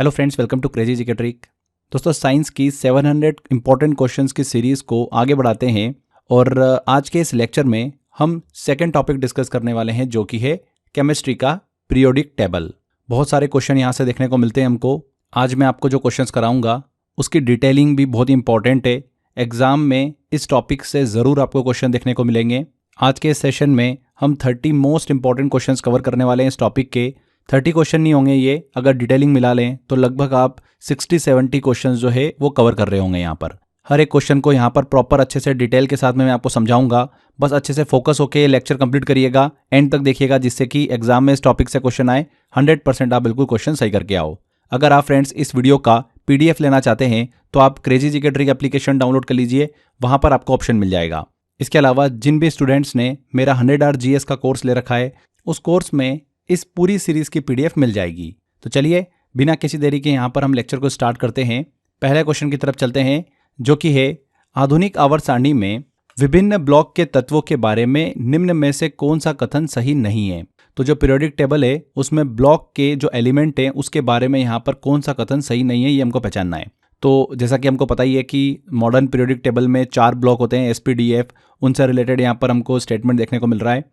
Hello friends, welcome to crazy GK trick. दोस्तों, science की 700 important questions की series को आगे बढ़ाते हैं और आज के इस लेक्चर में हम सेकंड टॉपिक डिस्कस करने वाले हैं, जो कि है केमिस्ट्री का पीरियोडिक टेबल। बहुत सारे क्वेश्चन यहाँ से देखने को मिलते हैं हमको। आज मैं आपको जो क्वेश्चंस कराऊंगा उसकी डिटेलिंग भी बहुत इंपॉर्टेंट है। एग्जाम में इस टॉपिक से ज़रूर आपको क्वेश्चन देखने को मिलेंगे। आज के इस सेशन में हम 30 मोस्ट इंपॉर्टेंट क्वेश्चंस कवर करने वाले हैं। इस टॉपिक के 30 क्वेश्चन नहीं होंगे ये, अगर डिटेलिंग मिला लें तो लगभग आप 60-70 क्वेश्चंस जो है वो कवर कर रहे होंगे। यहाँ पर हर एक क्वेश्चन को यहाँ पर प्रॉपर अच्छे से डिटेल के साथ में मैं आपको समझाऊंगा। बस अच्छे से फोकस होकर ये लेक्चर कंप्लीट करिएगा, एंड तक देखिएगा, जिससे कि एग्जाम में इस टॉपिक से क्वेश्चन आए 100% आप बिल्कुल क्वेश्चन सही करके आओ। अगर आप फ्रेंड्स इस वीडियो का PDF लेना चाहते हैं तो आप crazy GK trick application download कर लीजिए, वहाँ पर आपको ऑप्शन मिल जाएगा। इसके अलावा जिन भी स्टूडेंट्स ने मेरा 100 आवर GS का कोर्स ले रखा है, उस कोर्स में इस पूरी सीरीज की PDF मिल जाएगी। तो चलिए बिना किसी देरी के यहाँ पर हम लेक्चर को स्टार्ट करते हैं। पहले क्वेश्चन की तरफ चलते हैं, जो कि है आधुनिक आवर्त सारणी में विभिन्न ब्लॉक के तत्वों के बारे में निम्न में से कौन सा कथन सही नहीं है। तो जो पीरियोडिक टेबल है उसमें ब्लॉक के जो एलिमेंट हैं उसके बारे में यहाँ पर कौन सा कथन सही नहीं है, ये हमको पहचानना है। तो जैसा कि हमको पता ही है कि मॉडर्न पीरियोडिक टेबल में 4 ब्लॉक होते हैं, SPDF, उनसे रिलेटेड यहाँ पर हमको स्टेटमेंट देखने को मिल रहा है।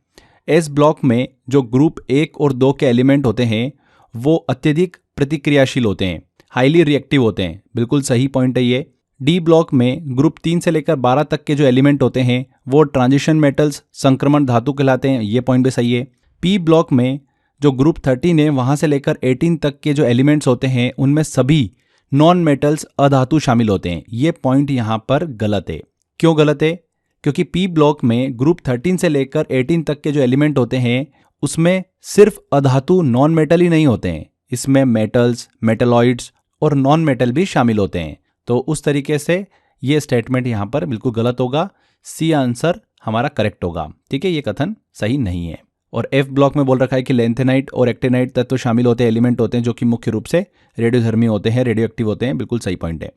एस ब्लॉक में जो ग्रुप 1 और 2 के एलिमेंट होते हैं वो अत्यधिक प्रतिक्रियाशील होते हैं, हाईली रिएक्टिव होते हैं, बिल्कुल सही पॉइंट है ये। डी ब्लॉक में ग्रुप 3 से लेकर 12 तक के जो एलिमेंट होते हैं वो ट्रांजिशन मेटल्स, संक्रमण धातु कहलाते हैं, ये पॉइंट भी सही है। पी ब्लॉक में जो ग्रुप 13 है वहाँ से लेकर 18 तक के जो एलिमेंट्स होते हैं उनमें सभी नॉन मेटल्स, अधातु शामिल होते हैं, ये पॉइंट यहाँ पर गलत है। क्यों गलत है? क्योंकि पी ब्लॉक में ग्रुप 13 से लेकर 18 तक के जो एलिमेंट होते हैं उसमें सिर्फ अधातु नॉन मेटल ही नहीं होते हैं, इसमें मेटल्स, मेटलॉइड्स और नॉन मेटल भी शामिल होते हैं। तो उस तरीके से ये स्टेटमेंट यहाँ पर बिल्कुल गलत होगा। सी आंसर हमारा करेक्ट होगा, ठीक है, ये कथन सही नहीं है। और एफ ब्लॉक में बोल रखा है कि लेंथेनाइट और एक्टिनाइट तत्व शामिल होते हैं, एलिमेंट होते हैं जो कि मुख्य रूप से रेडियोधर्मी होते हैं, रेडियो एक्टिव होते हैं, बिल्कुल सही पॉइंट है।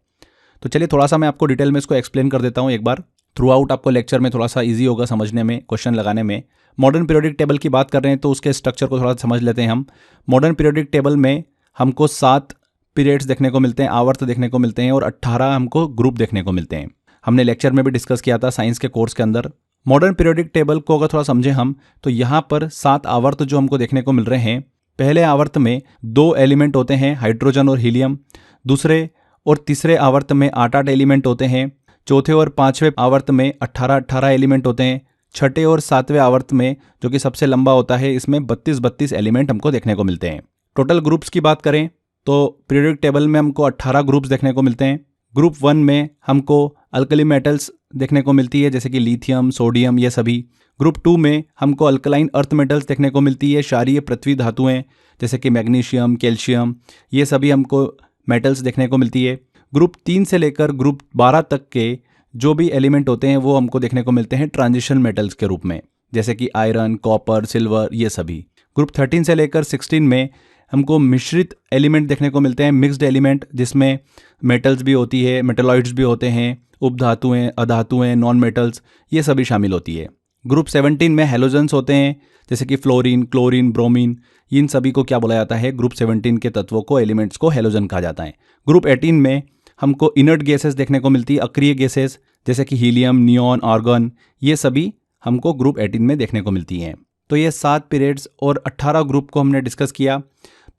तो चलिए थोड़ा सा मैं आपको डिटेल में इसको एक्सप्लेन कर देता हूँ एक बार। थ्रू आउट आपको लेक्चर में थोड़ा सा इजी होगा समझने में, क्वेश्चन लगाने में। मॉडर्न पीरियोडिक टेबल की बात कर रहे हैं तो उसके स्ट्रक्चर को थोड़ा सा समझ लेते हैं हम। मॉडर्न पीरियोडिक टेबल में हमको 7 पीरियड्स देखने को मिलते हैं, आवर्त देखने को मिलते हैं, और 18 हमको ग्रुप देखने को मिलते हैं। हमने लेक्चर में भी डिस्कस किया था साइंस के कोर्स के अंदर। मॉडर्न पीरियोडिक टेबल को अगर थोड़ा समझें हम तो यहाँ पर 7 आवर्त जो हमको देखने को मिल रहे हैं। पहले आवर्त में 2 एलिमेंट होते हैं, हाइड्रोजन और हीलियम। दूसरे और तीसरे आवर्त में 8-8 एलिमेंट होते हैं। चौथे और 5वें आवर्त में 18-18 एलिमेंट होते हैं। छठे और 7वें आवर्त में, जो कि सबसे लंबा होता है, इसमें 32-32 एलिमेंट हमको देखने को मिलते हैं। टोटल ग्रुप्स की बात करें तो पीरियोडिक टेबल में हमको 18 ग्रुप्स देखने को मिलते हैं। ग्रुप 1 में हमको अल्कली मेटल्स देखने को मिलती है, जैसे कि लिथियम, सोडियम, ये सभी। ग्रुप 2 में हमको अल्कलाइन अर्थ मेटल्स देखने को मिलती है, क्षारीय पृथ्वी धातुएं, जैसे कि मैग्नीशियम, कैल्शियम, ये सभी हमको मेटल्स देखने को मिलती है। ग्रुप 3 से लेकर ग्रुप 12 तक के जो भी एलिमेंट होते हैं वो हमको देखने को मिलते हैं ट्रांजिशन मेटल्स के रूप में, जैसे कि आयरन, कॉपर, सिल्वर, ये सभी। ग्रुप 13 से लेकर 16 में हमको मिश्रित एलिमेंट देखने को मिलते हैं, मिक्स्ड एलिमेंट, जिसमें मेटल्स भी होती है, मेटलॉइड्स भी होते हैं, उपधातुएं, अधातुएं, नॉन मेटल्स, ये सभी शामिल होती है। ग्रुप 17 में हेलोजेंस होते हैं, जैसे कि फ्लोरीन, क्लोरीन, ब्रोमीन, इन सभी को क्या बोला जाता है? ग्रुप 17 के तत्वों को, एलिमेंट्स को हेलोजन कहा जाता है। ग्रुप 18 में हमको इनर्ट गैसेस देखने को मिलती है, अक्रिय गैसेस, जैसे कि हीलियम, नियॉन, आर्गन, ये सभी हमको ग्रुप 18 में देखने को मिलती हैं। तो ये 7 पीरियड्स और 18 ग्रुप को हमने डिस्कस किया।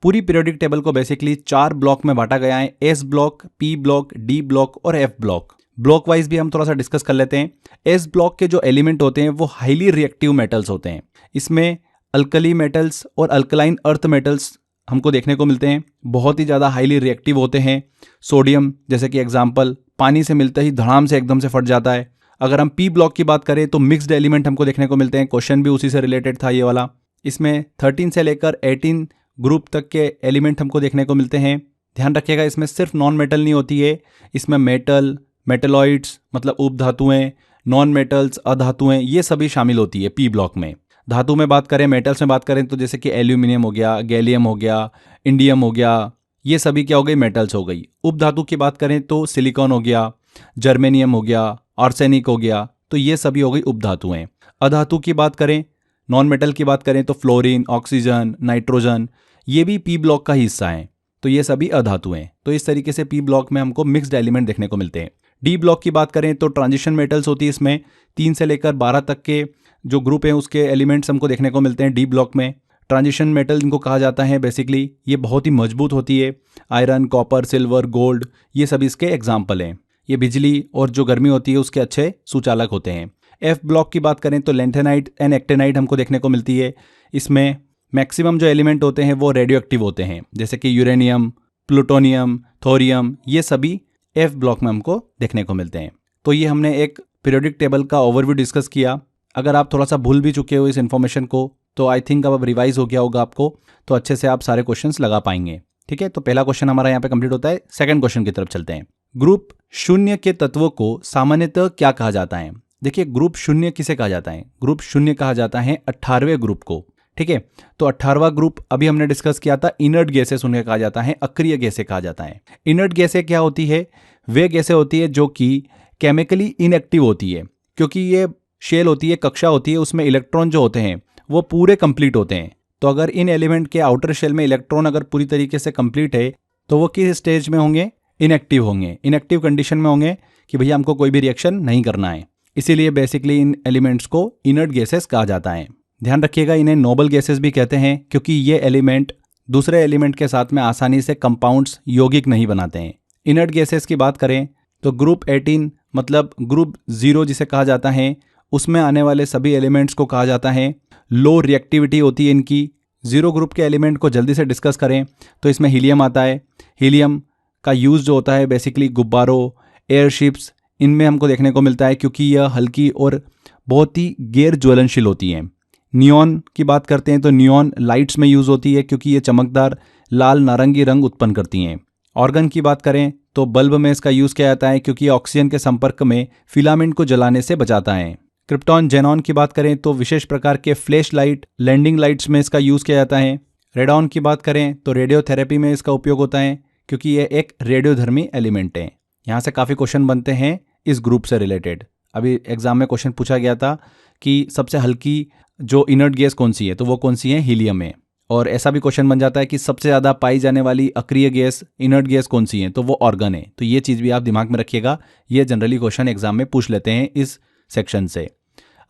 पूरी पीरियोडिक टेबल को बेसिकली 4 ब्लॉक में बांटा गया है, S block, P block, D block और एफ ब्लॉक। ब्लॉक वाइज भी हम थोड़ा सा डिस्कस कर लेते हैं। एस ब्लॉक के जो एलिमेंट होते हैं वो हाईली रिएक्टिव मेटल्स होते हैं, इसमें अल्कली मेटल्स और अल्कलाइन अर्थ मेटल्स हमको देखने को मिलते हैं, बहुत ही ज़्यादा हाईली रिएक्टिव होते हैं। सोडियम, जैसे कि एग्जाम्पल, पानी से मिलते ही धड़ाम से एकदम से फट जाता है। अगर हम पी ब्लॉक की बात करें तो मिक्स्ड एलिमेंट हमको देखने को मिलते हैं, क्वेश्चन भी उसी से रिलेटेड था ये वाला। इसमें 13 से लेकर 18 ग्रुप तक के एलिमेंट हमको देखने को मिलते हैं। ध्यान रखिएगा, इसमें सिर्फ नॉन मेटल नहीं होती है, इसमें मेटल, मेटलॉइड्स मतलब उपधातुएं, नॉन मेटल्स, अधातुएं, ये सभी शामिल होती है पी ब्लॉक में। धातु में बात करें, मेटल्स में बात करें तो जैसे कि एल्यूमिनियम हो गया, गैलियम हो गया, इंडियम हो गया, ये सभी क्या हो गई? मेटल्स हो गई। उपधातु की बात करें तो सिलिकॉन हो गया, जर्मेनियम हो गया, आर्सेनिक हो गया, तो ये सभी हो गई उपधातुएं। अधातु की बात करें, नॉन मेटल की बात करें तो फ्लोरीन, ऑक्सीजन, नाइट्रोजन, ये भी पी ब्लॉक का हिस्सा है। तो ये सभी अधातु हैं। तो इस तरीके से पी ब्लॉक में हमको मिक्स्ड एलिमेंट देखने को मिलते हैं। डी ब्लॉक की बात करें तो ट्रांजिशन मेटल्स होती है, इसमें 3 से लेकर 12 तक के जो ग्रुप हैं उसके एलिमेंट्स हमको देखने को मिलते हैं डी ब्लॉक में। ट्रांजिशन मेटल इनको कहा जाता है बेसिकली, ये बहुत ही मजबूत होती है। आयरन, कॉपर, सिल्वर, गोल्ड, ये सभी इसके एग्जाम्पल हैं। ये बिजली और जो गर्मी होती है उसके अच्छे सुचालक होते हैं। एफ ब्लॉक की बात करें तो लैंथेनाइट एंड एक्टेनाइट हमको देखने को मिलती है। इसमें मैक्सिमम जो एलिमेंट होते हैं वो रेडियो एक्टिव होते हैं, जैसे कि यूरेनियम, प्लूटोनियम, थोरियम, ये सभी एफ ब्लॉक में हमको देखने को मिलते हैं। तो ये हमने एक पीरियोडिक टेबल का ओवरव्यू डिस्कस किया। अगर आप थोड़ा सा भूल भी चुके हो इस इन्फॉर्मेशन को तो आई थिंक अब रिवाइज हो गया होगा आपको, तो अच्छे से आप सारे क्वेश्चंस लगा पाएंगे। ठीक है, तो पहला क्वेश्चन हमारा यहाँ पे कंप्लीट होता है। सेकंड क्वेश्चन की तरफ चलते हैं। ग्रुप शून्य के तत्वों को सामान्यतः क्या कहा जाता है? देखिए, ग्रुप शून्य किसे कहा जाता है? ग्रुप शून्य कहा जाता है 18वें ग्रुप को। ठीक है, तो 18वां ग्रुप अभी हमने डिस्कस किया था, इनर्ट गैसेस उन्हें कहा जाता है, अक्रिय गैसें कहा जाता है। इनर्ट गैसें क्या होती है? वे गैसें होती है जो कि केमिकली इनएक्टिव होती है, क्योंकि ये शेल होती है, कक्षा होती है, उसमें इलेक्ट्रॉन जो होते हैं वो पूरे कंप्लीट होते हैं। तो अगर इन एलिमेंट के आउटर शेल में इलेक्ट्रॉन अगर पूरी तरीके से कंप्लीट है तो वो किस स्टेज में होंगे? इनएक्टिव होंगे, इनएक्टिव कंडीशन में होंगे कि भैया हमको कोई भी रिएक्शन नहीं करना है। इसीलिए बेसिकली इन एलिमेंट्स को इनर्ट गैसेस कहा जाता है। ध्यान रखिएगा, इन्हें नोबल गैसेस भी कहते हैं, क्योंकि ये एलिमेंट दूसरे एलिमेंट के साथ में आसानी से कंपाउंड्स यौगिक नहीं बनाते हैं। इनर्ट गैसेस की बात करें तो ग्रुप 18 मतलब ग्रुप 0 जिसे कहा जाता है, उसमें आने वाले सभी एलिमेंट्स को कहा जाता है लो रिएक्टिविटी होती है इनकी। 0 ग्रुप के एलिमेंट को जल्दी से डिस्कस करें तो इसमें हीलियम आता है। हीलियम का यूज़ जो होता है बेसिकली गुब्बारों, एयरशिप्स, इनमें हमको देखने को मिलता है, क्योंकि यह हल्की और बहुत ही गैर ज्वलनशील होती हैं। नियॉन की बात करते हैं तो नियॉन लाइट्स में यूज़ होती है, क्योंकि ये चमकदार लाल नारंगी रंग उत्पन्न करती हैं। ऑर्गन की बात करें तो बल्ब में इसका यूज़ किया जाता है, क्योंकि ये ऑक्सीजन के संपर्क में फिलामेंट को जलाने से बचाता है। क्रिप्टॉन, जेनॉन की बात करें तो विशेष प्रकार के फ्लैश लाइट, लैंडिंग लाइट्स में इसका यूज़ किया जाता है। रेडॉन की बात करें तो रेडियोथेरेपी में इसका उपयोग होता है, क्योंकि ये एक रेडियोधर्मी एलिमेंट है। यहाँ से काफ़ी क्वेश्चन बनते हैं इस ग्रुप से रिलेटेड। अभी एग्जाम में क्वेश्चन पूछा गया था कि सबसे हल्की जो इनर्ट गैस कौन सी है, तो वो कौन सी है? हीलियम है। और ऐसा भी क्वेश्चन बन जाता है कि सबसे ज़्यादा पाई जाने वाली अक्रिय गैस, इनर्ट गैस कौन सी है, तो वो ऑर्गन है। तो ये चीज़ भी आप दिमाग में रखिएगा, ये जनरली क्वेश्चन एग्जाम में पूछ लेते हैं इस सेक्शन से।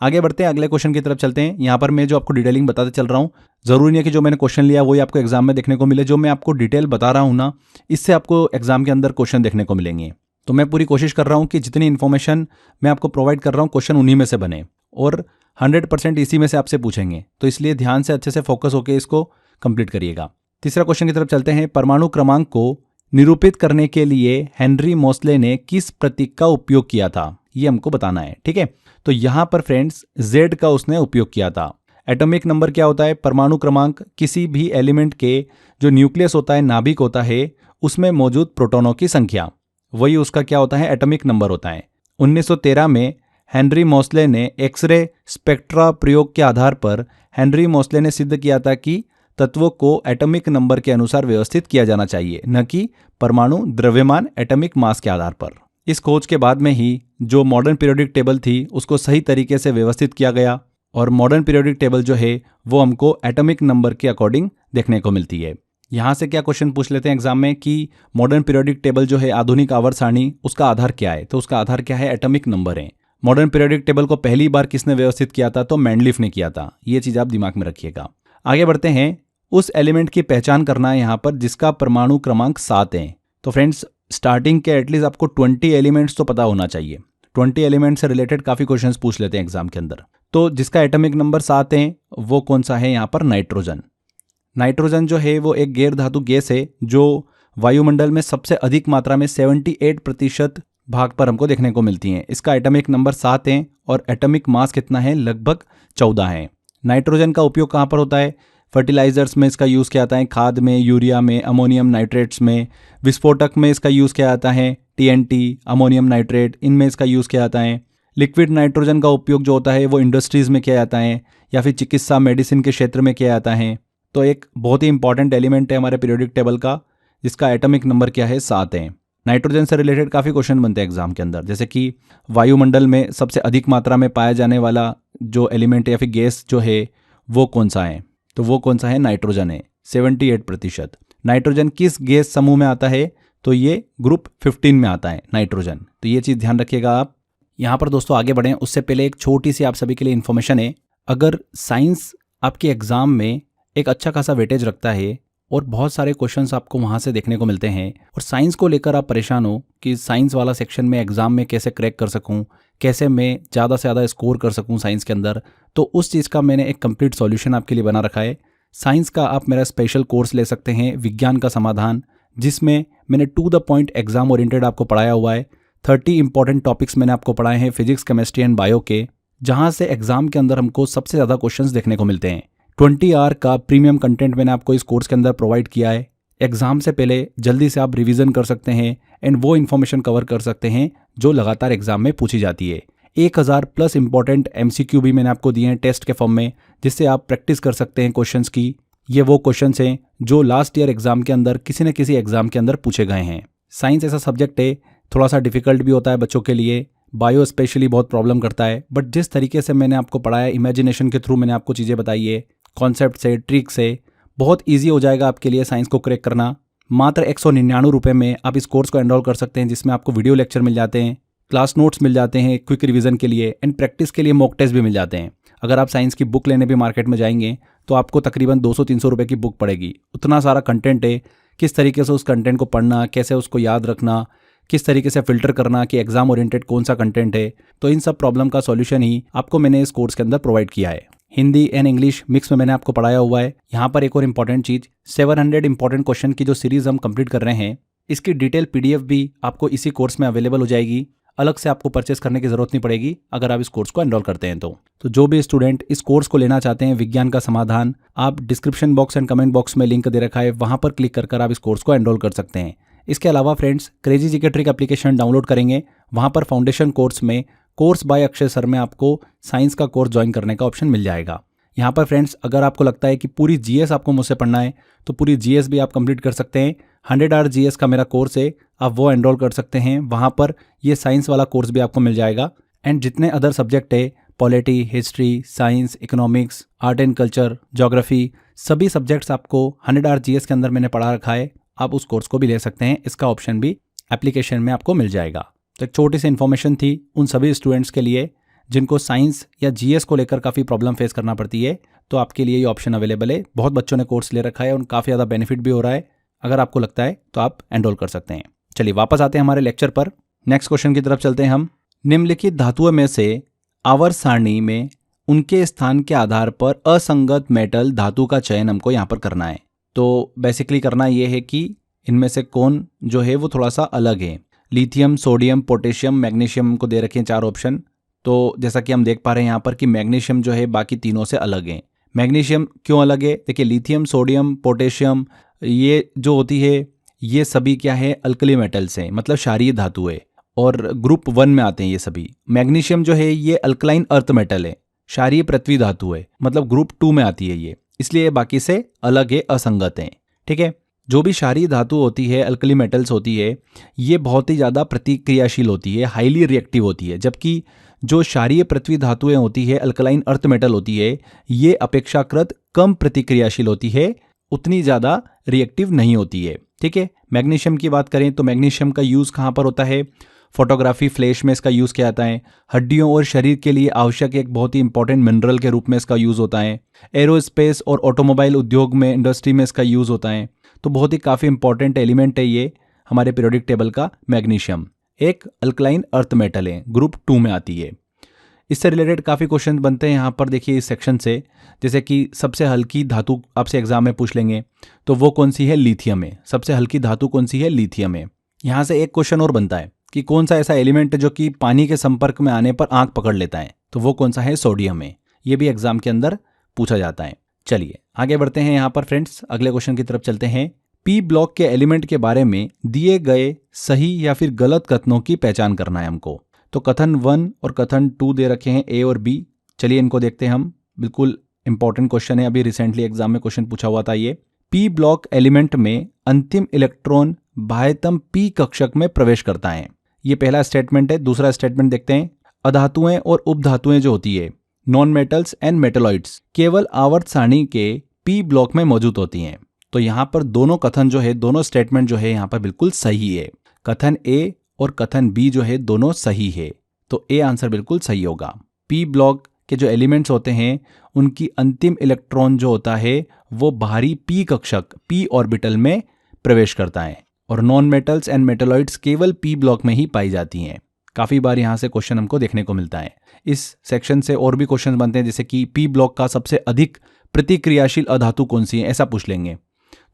आगे बढ़ते हैं, अगले क्वेश्चन की तरफ चलते हैं। यहाँ पर मैं जो आपको डिटेलिंग बताते चल रहा हूँ, ज़रूरी नहीं है कि जो मैंने क्वेश्चन लिया वही आपको एग्जाम में देखने को मिले। जो मैं आपको डिटेल बता रहा हूँ ना, इससे आपको एग्जाम के अंदर क्वेश्चन देखने को मिलेंगे। तो मैं पूरी कोशिश कर रहा हूँ कि जितनी इन्फॉर्मेशन मैं आपको प्रोवाइड कर रहा हूँ क्वेश्चन उन्हीं में से बने, और 100% इसी में से आपसे पूछेंगे। तो इसलिए ध्यान से अच्छे से फोकस होकर इसको कंप्लीट करिएगा। तीसरा क्वेश्चन की तरफ चलते हैं। परमाणु क्रमांक को निरूपित करने के लिए हेनरी मोस्ले ने किस प्रतीक का उपयोग किया था, ये हमको बताना है। ठीक है, तो यहाँ पर फ्रेंड्स Z का उसने उपयोग किया था। एटॉमिक नंबर क्या होता है? परमाणु क्रमांक किसी भी एलिमेंट के जो न्यूक्लियस होता है, नाभिक होता है, उसमें मौजूद प्रोटॉनों की संख्या, वही उसका क्या होता है? एटॉमिक नंबर होता है। 1913 में हेनरी मोस्ले ने एक्सरे स्पेक्ट्रा प्रयोग के आधार पर हेनरी मोस्ले ने सिद्ध किया था कि तत्वों को एटॉमिक नंबर के अनुसार व्यवस्थित किया जाना चाहिए, न कि परमाणु द्रव्यमान एटॉमिक मास के आधार पर। इस खोज के बाद में ही जो मॉडर्न पीरियोडिक टेबल थी उसको सही तरीके से व्यवस्थित किया गया, और मॉडर्न पीरियोडिक टेबल जो है वो हमको एटॉमिक नंबर के अकॉर्डिंग देखने को मिलती है। यहाँ से क्या क्वेश्चन पूछ लेते हैं एग्जाम में कि मॉडर्न पीरियोडिक टेबल जो है, आधुनिक आवर्त सारणी, उसका आधार क्या है? तो उसका आधार क्या है? एटॉमिक नंबर है। मॉडर्न पीरियोडिक टेबल को पहली बार किसने व्यवस्थित किया था? तो मेंडलीफ ने किया था। ये चीज़ आप दिमाग में रखिएगा। आगे बढ़ते हैं। उस एलिमेंट की पहचान करना है यहाँ पर जिसका परमाणु क्रमांक 7 है। तो फ्रेंड्स, स्टार्टिंग के एटलीस्ट आपको 20 एलिमेंट्स तो पता होना चाहिए। 20 एलिमेंट्स से रिलेटेड काफ़ी क्वेश्चंस पूछ लेते हैं एग्जाम के अंदर। तो जिसका एटॉमिक नंबर 7 है वो कौन सा है? यहाँ पर नाइट्रोजन। नाइट्रोजन जो है वो एक गैर धातु गैस है जो वायुमंडल में सबसे अधिक मात्रा में 78% भाग पर हमको देखने को मिलती हैं। इसका एटॉमिक नंबर 7 है और एटॉमिक मास कितना है? लगभग 14 है। नाइट्रोजन का उपयोग कहाँ पर होता है? फर्टिलाइजर्स में इसका यूज़ किया जाता है, खाद में, यूरिया में, अमोनियम नाइट्रेट्स में, विस्फोटक में इसका यूज़ किया जाता है, TNT, अमोनियम नाइट्रेट, इनमें इसका यूज़ किया जाता है। लिक्विड नाइट्रोजन का उपयोग जो होता है वो इंडस्ट्रीज़ में किया जाता है या फिर चिकित्सा मेडिसिन के क्षेत्र में किया जाता है। तो एक बहुत ही इंपॉर्टेंट एलिमेंट है हमारे पीरियोडिक टेबल का, जिसका एटॉमिक नंबर क्या है? 7 है। नाइट्रोजन से रिलेटेड काफ़ी क्वेश्चन बनते हैं एग्जाम के अंदर, जैसे कि वायुमंडल में सबसे अधिक मात्रा में पाया जाने वाला जो एलिमेंट या फिर गैस जो है वो कौन सा है? तो वो कौन सा है? नाइट्रोजन है, 78%। नाइट्रोजन किस गैस समूह में आता है? तो ये ग्रुप 15 में आता है नाइट्रोजन। तो ये चीज़ ध्यान रखिएगा आप। यहाँ पर दोस्तों आगे बढ़ें उससे पहले एक छोटी सी आप सभी के लिए इन्फॉर्मेशन है। अगर साइंस आपके एग्जाम में एक अच्छा खासा वेटेज रखता है और बहुत सारे क्वेश्चंस आपको वहाँ से देखने को मिलते हैं और साइंस को लेकर आप परेशान हो कि साइंस वाला सेक्शन में एग्जाम में कैसे क्रैक कर सकूँ, कैसे मैं ज़्यादा से ज़्यादा स्कोर कर सकूँ साइंस के अंदर, तो उस चीज़ का मैंने एक कंप्लीट सॉल्यूशन आपके लिए बना रखा है। साइंस का आप मेरा स्पेशल कोर्स ले सकते हैं, विज्ञान का समाधान, जिसमें मैंने to the point exam oriented आपको पढ़ाया हुआ है। 30 इंपॉर्टेंट टॉपिक्स मैंने आपको पढ़ाए हैं फिजिक्स, केमिस्ट्री एंड बायो के, जहाँ से एग्जाम के अंदर हमको सबसे ज़्यादा क्वेश्चंस देखने को मिलते हैं। 20 आवर का प्रीमियम कंटेंट मैंने आपको इस कोर्स के अंदर प्रोवाइड किया है। एग्जाम से पहले जल्दी से आप रिवीजन कर सकते हैं एंड वो इन्फॉर्मेशन कवर कर सकते हैं जो लगातार एग्जाम में पूछी जाती है। 1000+ इंपॉर्टेंट MCQ भी मैंने आपको दिए हैं टेस्ट के फॉर्म में, जिससे आप प्रैक्टिस कर सकते हैं क्वेश्चंस की। ये वो क्वेश्चंस हैं जो लास्ट ईयर एग्जाम के अंदर किसी न किसी एग्जाम के अंदर पूछे गए हैं। साइंस ऐसा सब्जेक्ट है, थोड़ा सा डिफिकल्ट भी होता है बच्चों के लिए, बायो स्पेशली बहुत प्रॉब्लम करता है, बट जिस तरीके से मैंने आपको पढ़ाया, इमेजिनेशन के थ्रू मैंने आपको चीज़ें बताई है, कॉन्सेप्ट से, ट्रिक से, बहुत ईजी हो जाएगा आपके लिए साइंस को क्रैक करना। मात्र 199 रुपये में आप इस कोर्स को एनरोल कर सकते हैं, जिसमें आपको वीडियो लेक्चर मिल जाते हैं, क्लास नोट्स मिल जाते हैं क्विक रिवीजन के लिए एंड प्रैक्टिस के लिए मॉक टेस्ट भी मिल जाते हैं। अगर आप साइंस की बुक लेने भी मार्केट में जाएंगे तो आपको तकरीबन 200-300 रुपये की बुक पड़ेगी। उतना सारा कंटेंट है, किस तरीके से उस कंटेंट को पढ़ना, कैसे उसको याद रखना, किस तरीके से फिल्टर करना कि एग्जाम ओरिएंटेड कौन सा कंटेंट है, तो इन सब प्रॉब्लम का सॉल्यूशन ही आपको मैंने इस कोर्स के अंदर प्रोवाइड किया है। हिंदी एंड इंग्लिश मिक्स में मैंने आपको पढ़ाया हुआ है। यहाँ पर एक और इम्पॉर्टेंट चीज़, 700 इंपॉर्टेंट क्वेश्चन की जो सीरीज हम कंप्लीट कर रहे हैं, इसकी डिटेल PDF भी आपको इसी कोर्स में अवेलेबल हो जाएगी। अलग से आपको परचेस करने की जरूरत नहीं पड़ेगी अगर आप इस कोर्स को एनरोल करते हैं तो जो भी स्टूडेंट इस कोर्स को लेना चाहते हैं, विज्ञान का समाधान, आप description box and comment box में लिंक दे रखा है, वहां पर क्लिक कर आप इस कोर्स को एनरोल कर सकते हैं। इसके अलावा friends, crazy GK trick application download करेंगे, वहां पर फाउंडेशन कोर्स में कोर्स बाय अक्षय सर में आपको साइंस का कोर्स ज्वाइन करने का ऑप्शन मिल जाएगा। यहाँ पर फ्रेंड्स, अगर आपको लगता है कि पूरी GS आपको मुझसे पढ़ना है तो पूरी GS भी आप कंप्लीट कर सकते हैं। 100 आवर GS का मेरा कोर्स है, आप वो एनरोल कर सकते हैं। वहाँ पर ये साइंस वाला कोर्स भी आपको मिल जाएगा एंड जितने अदर सब्जेक्ट है, polity, history, science, economics, art and culture, geography, सभी सब्जेक्ट्स आपको 100 आवर GS के अंदर मैंने पढ़ा रखा है। आप उस कोर्स को भी ले सकते हैं, इसका ऑप्शन भी एप्लीकेशन में आपको मिल जाएगा। तो एक छोटी सी इन्फॉर्मेशन थी उन सभी स्टूडेंट्स के लिए जिनको साइंस या GS को लेकर काफ़ी प्रॉब्लम फेस करना पड़ती है, तो आपके लिए ये ऑप्शन अवेलेबल है। बहुत बच्चों ने कोर्स ले रखा है और काफ़ी ज़्यादा बेनिफिट भी हो रहा है। अगर आपको लगता है तो आप एनरोल कर सकते हैं। चलिए वापस आते हैं हमारे लेक्चर पर। नेक्स्ट क्वेश्चन की तरफ चलते हैं हम। निम्नलिखित धातुओं में से आवर्त सारणी में उनके स्थान के आधार पर असंगत मेटल धातु का चयन हमको यहाँ पर करना है। तो बेसिकली करना ये है कि इनमें से कौन जो है वो थोड़ा सा अलग है। लिथियम, सोडियम, पोटेशियम, मैग्नीशियम को दे रखे हैं 4 ऑप्शन। तो जैसा कि हम देख पा रहे हैं यहाँ पर कि मैग्नीशियम जो है बाकी तीनों से अलग है। मैग्नीशियम क्यों अलग है? देखिए, लिथियम, सोडियम, पोटेशियम ये जो होती है ये सभी क्या है, अल्कली मेटल्स हैं, मतलब क्षारीय धातु है और ग्रुप 1 में आते हैं ये सभी। मैग्नीशियम जो है ये अल्कलाइन अर्थ मेटल है, क्षारीय पृथ्वी धातु है, मतलब ग्रुप 2 में आती है ये, इसलिए बाकी से अलग है, असंगत है। ठीक है, जो भी क्षारीय धातु होती है, अल्कली मेटल्स होती है, ये बहुत ही ज़्यादा प्रतिक्रियाशील होती है, हाईली रिएक्टिव होती है, जबकि जो क्षारीय पृथ्वी धातुएं होती है, अल्कलाइन अर्थ मेटल होती है, ये अपेक्षाकृत कम प्रतिक्रियाशील होती है, उतनी ज़्यादा रिएक्टिव नहीं होती है। ठीक है, मैग्नीशियम की बात करें तो मैग्नीशियम का यूज़ कहाँ पर होता है? फोटोग्राफी फ्लैश में इसका यूज़ किया जाता है। हड्डियों और शरीर के लिए आवश्यक एक बहुत ही इंपॉर्टेंट मिनरल के रूप में इसका यूज़ होता है। एरोस्पेस और ऑटोमोबाइल उद्योग में, इंडस्ट्री में इसका यूज़ होता है। तो बहुत ही काफ़ी इंपॉर्टेंट एलिमेंट है ये हमारे पीरियोडिक टेबल का मैग्नीशियम। एक अल्कलाइन अर्थ मेटल है, ग्रुप 2 में आती है। इससे रिलेटेड काफ़ी क्वेश्चन बनते हैं यहाँ पर, देखिए इस सेक्शन से। जैसे कि सबसे हल्की धातु आपसे एग्जाम में पूछ लेंगे तो वो कौन सी है? लिथियम है। सबसे हल्की धातु कौन सी है? लिथियम है। यहाँ से एक क्वेश्चन और बनता है कि कौन सा ऐसा एलिमेंट है जो कि पानी के संपर्क में आने पर आंख पकड़ लेता है, तो वो कौन सा है? सोडियम है। ये भी एग्जाम के अंदर पूछा जाता है। चलिए आगे बढ़ते हैं यहाँ पर फ्रेंड्स, अगले क्वेश्चन की तरफ चलते हैं। P ब्लॉक के एलिमेंट के बारे में दिए गए सही या फिर गलत कथनों की पहचान करना है हमको। तो कथन 1 और कथन 2 दे रखे हैं, A और B। चलिए इनको देखते हैं हम। बिल्कुल इंपॉर्टेंट क्वेश्चन है, अभी रिसेंटली एग्जाम में क्वेश्चन पूछा हुआ था ये। P ब्लॉक एलिमेंट में अंतिम इलेक्ट्रॉन बाह्यतम P कक्षक में प्रवेश करता है। ये पहला स्टेटमेंट है। दूसरा स्टेटमेंट देखते हैं। अधातुएं और उपधातुएं जो होती है, नॉन मेटल्स एंड मेटलॉइड्स, केवल आवर्त सारणी के P ब्लॉक में मौजूद होती हैं। तो यहाँ पर दोनों कथन जो है, दोनों स्टेटमेंट जो है यहाँ पर बिल्कुल सही है। कथन ए और कथन बी जो है दोनों सही है, तो ए आंसर बिल्कुल सही होगा। पी ब्लॉक के जो एलिमेंट्स होते हैं उनकी अंतिम इलेक्ट्रॉन जो होता है वो बाहरी पी कक्षक पी ऑर्बिटल में प्रवेश करता है, और नॉन मेटल्स एंड मेटलॉइड्स केवल पी ब्लॉक में ही पाई जाती हैं। काफ़ी बार यहाँ से क्वेश्चन हमको देखने को मिलता है। इस सेक्शन से और भी क्वेश्चन बनते हैं, जैसे कि पी ब्लॉक का सबसे अधिक प्रतिक्रियाशील अधातु कौन सी है, ऐसा पूछ लेंगे।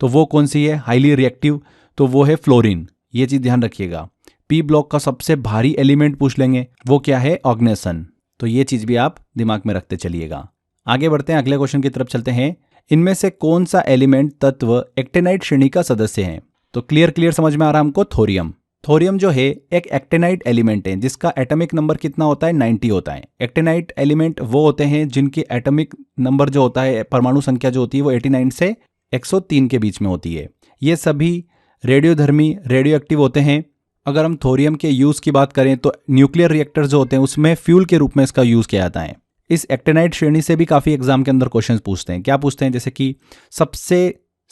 तो वो कौन सी है हाईली रिएक्टिव, तो वो है फ्लोरीन। ये चीज़ ध्यान रखिएगा। पी ब्लॉक का सबसे भारी एलिमेंट पूछ लेंगे, वो क्या है, ऑर्गेनेसन। तो ये चीज़ भी आप दिमाग में रखते चलिएगा। आगे बढ़ते हैं, अगले क्वेश्चन की तरफ चलते हैं। इनमें से कौन सा एलिमेंट तत्व एक्टिनाइड श्रेणी का सदस्य है? तो क्लियर समझ में आ रहा है हमको। थोरियम। थोरियम जो है एक एक्टिनाइड एलिमेंट है जिसका एटॉमिक नंबर कितना होता है, 90 होता है। एक्टिनाइड एलिमेंट वो होते हैं जिनकी एटॉमिक नंबर जो होता है, परमाणु संख्या जो होती है वो 89 से 103 के बीच में होती है। ये सभी रेडियोधर्मी रेडियो एक्टिव होते हैं। अगर हम थोरियम के यूज़ की बात करें तो न्यूक्लियर रिएक्टर जो होते हैं उसमें फ्यूल के रूप में इसका यूज़ किया जाता है। इस एक्टिनाइड श्रेणी से भी काफ़ी एग्जाम के अंदर क्वेश्चन पूछते हैं। क्या पूछते हैं, जैसे कि सबसे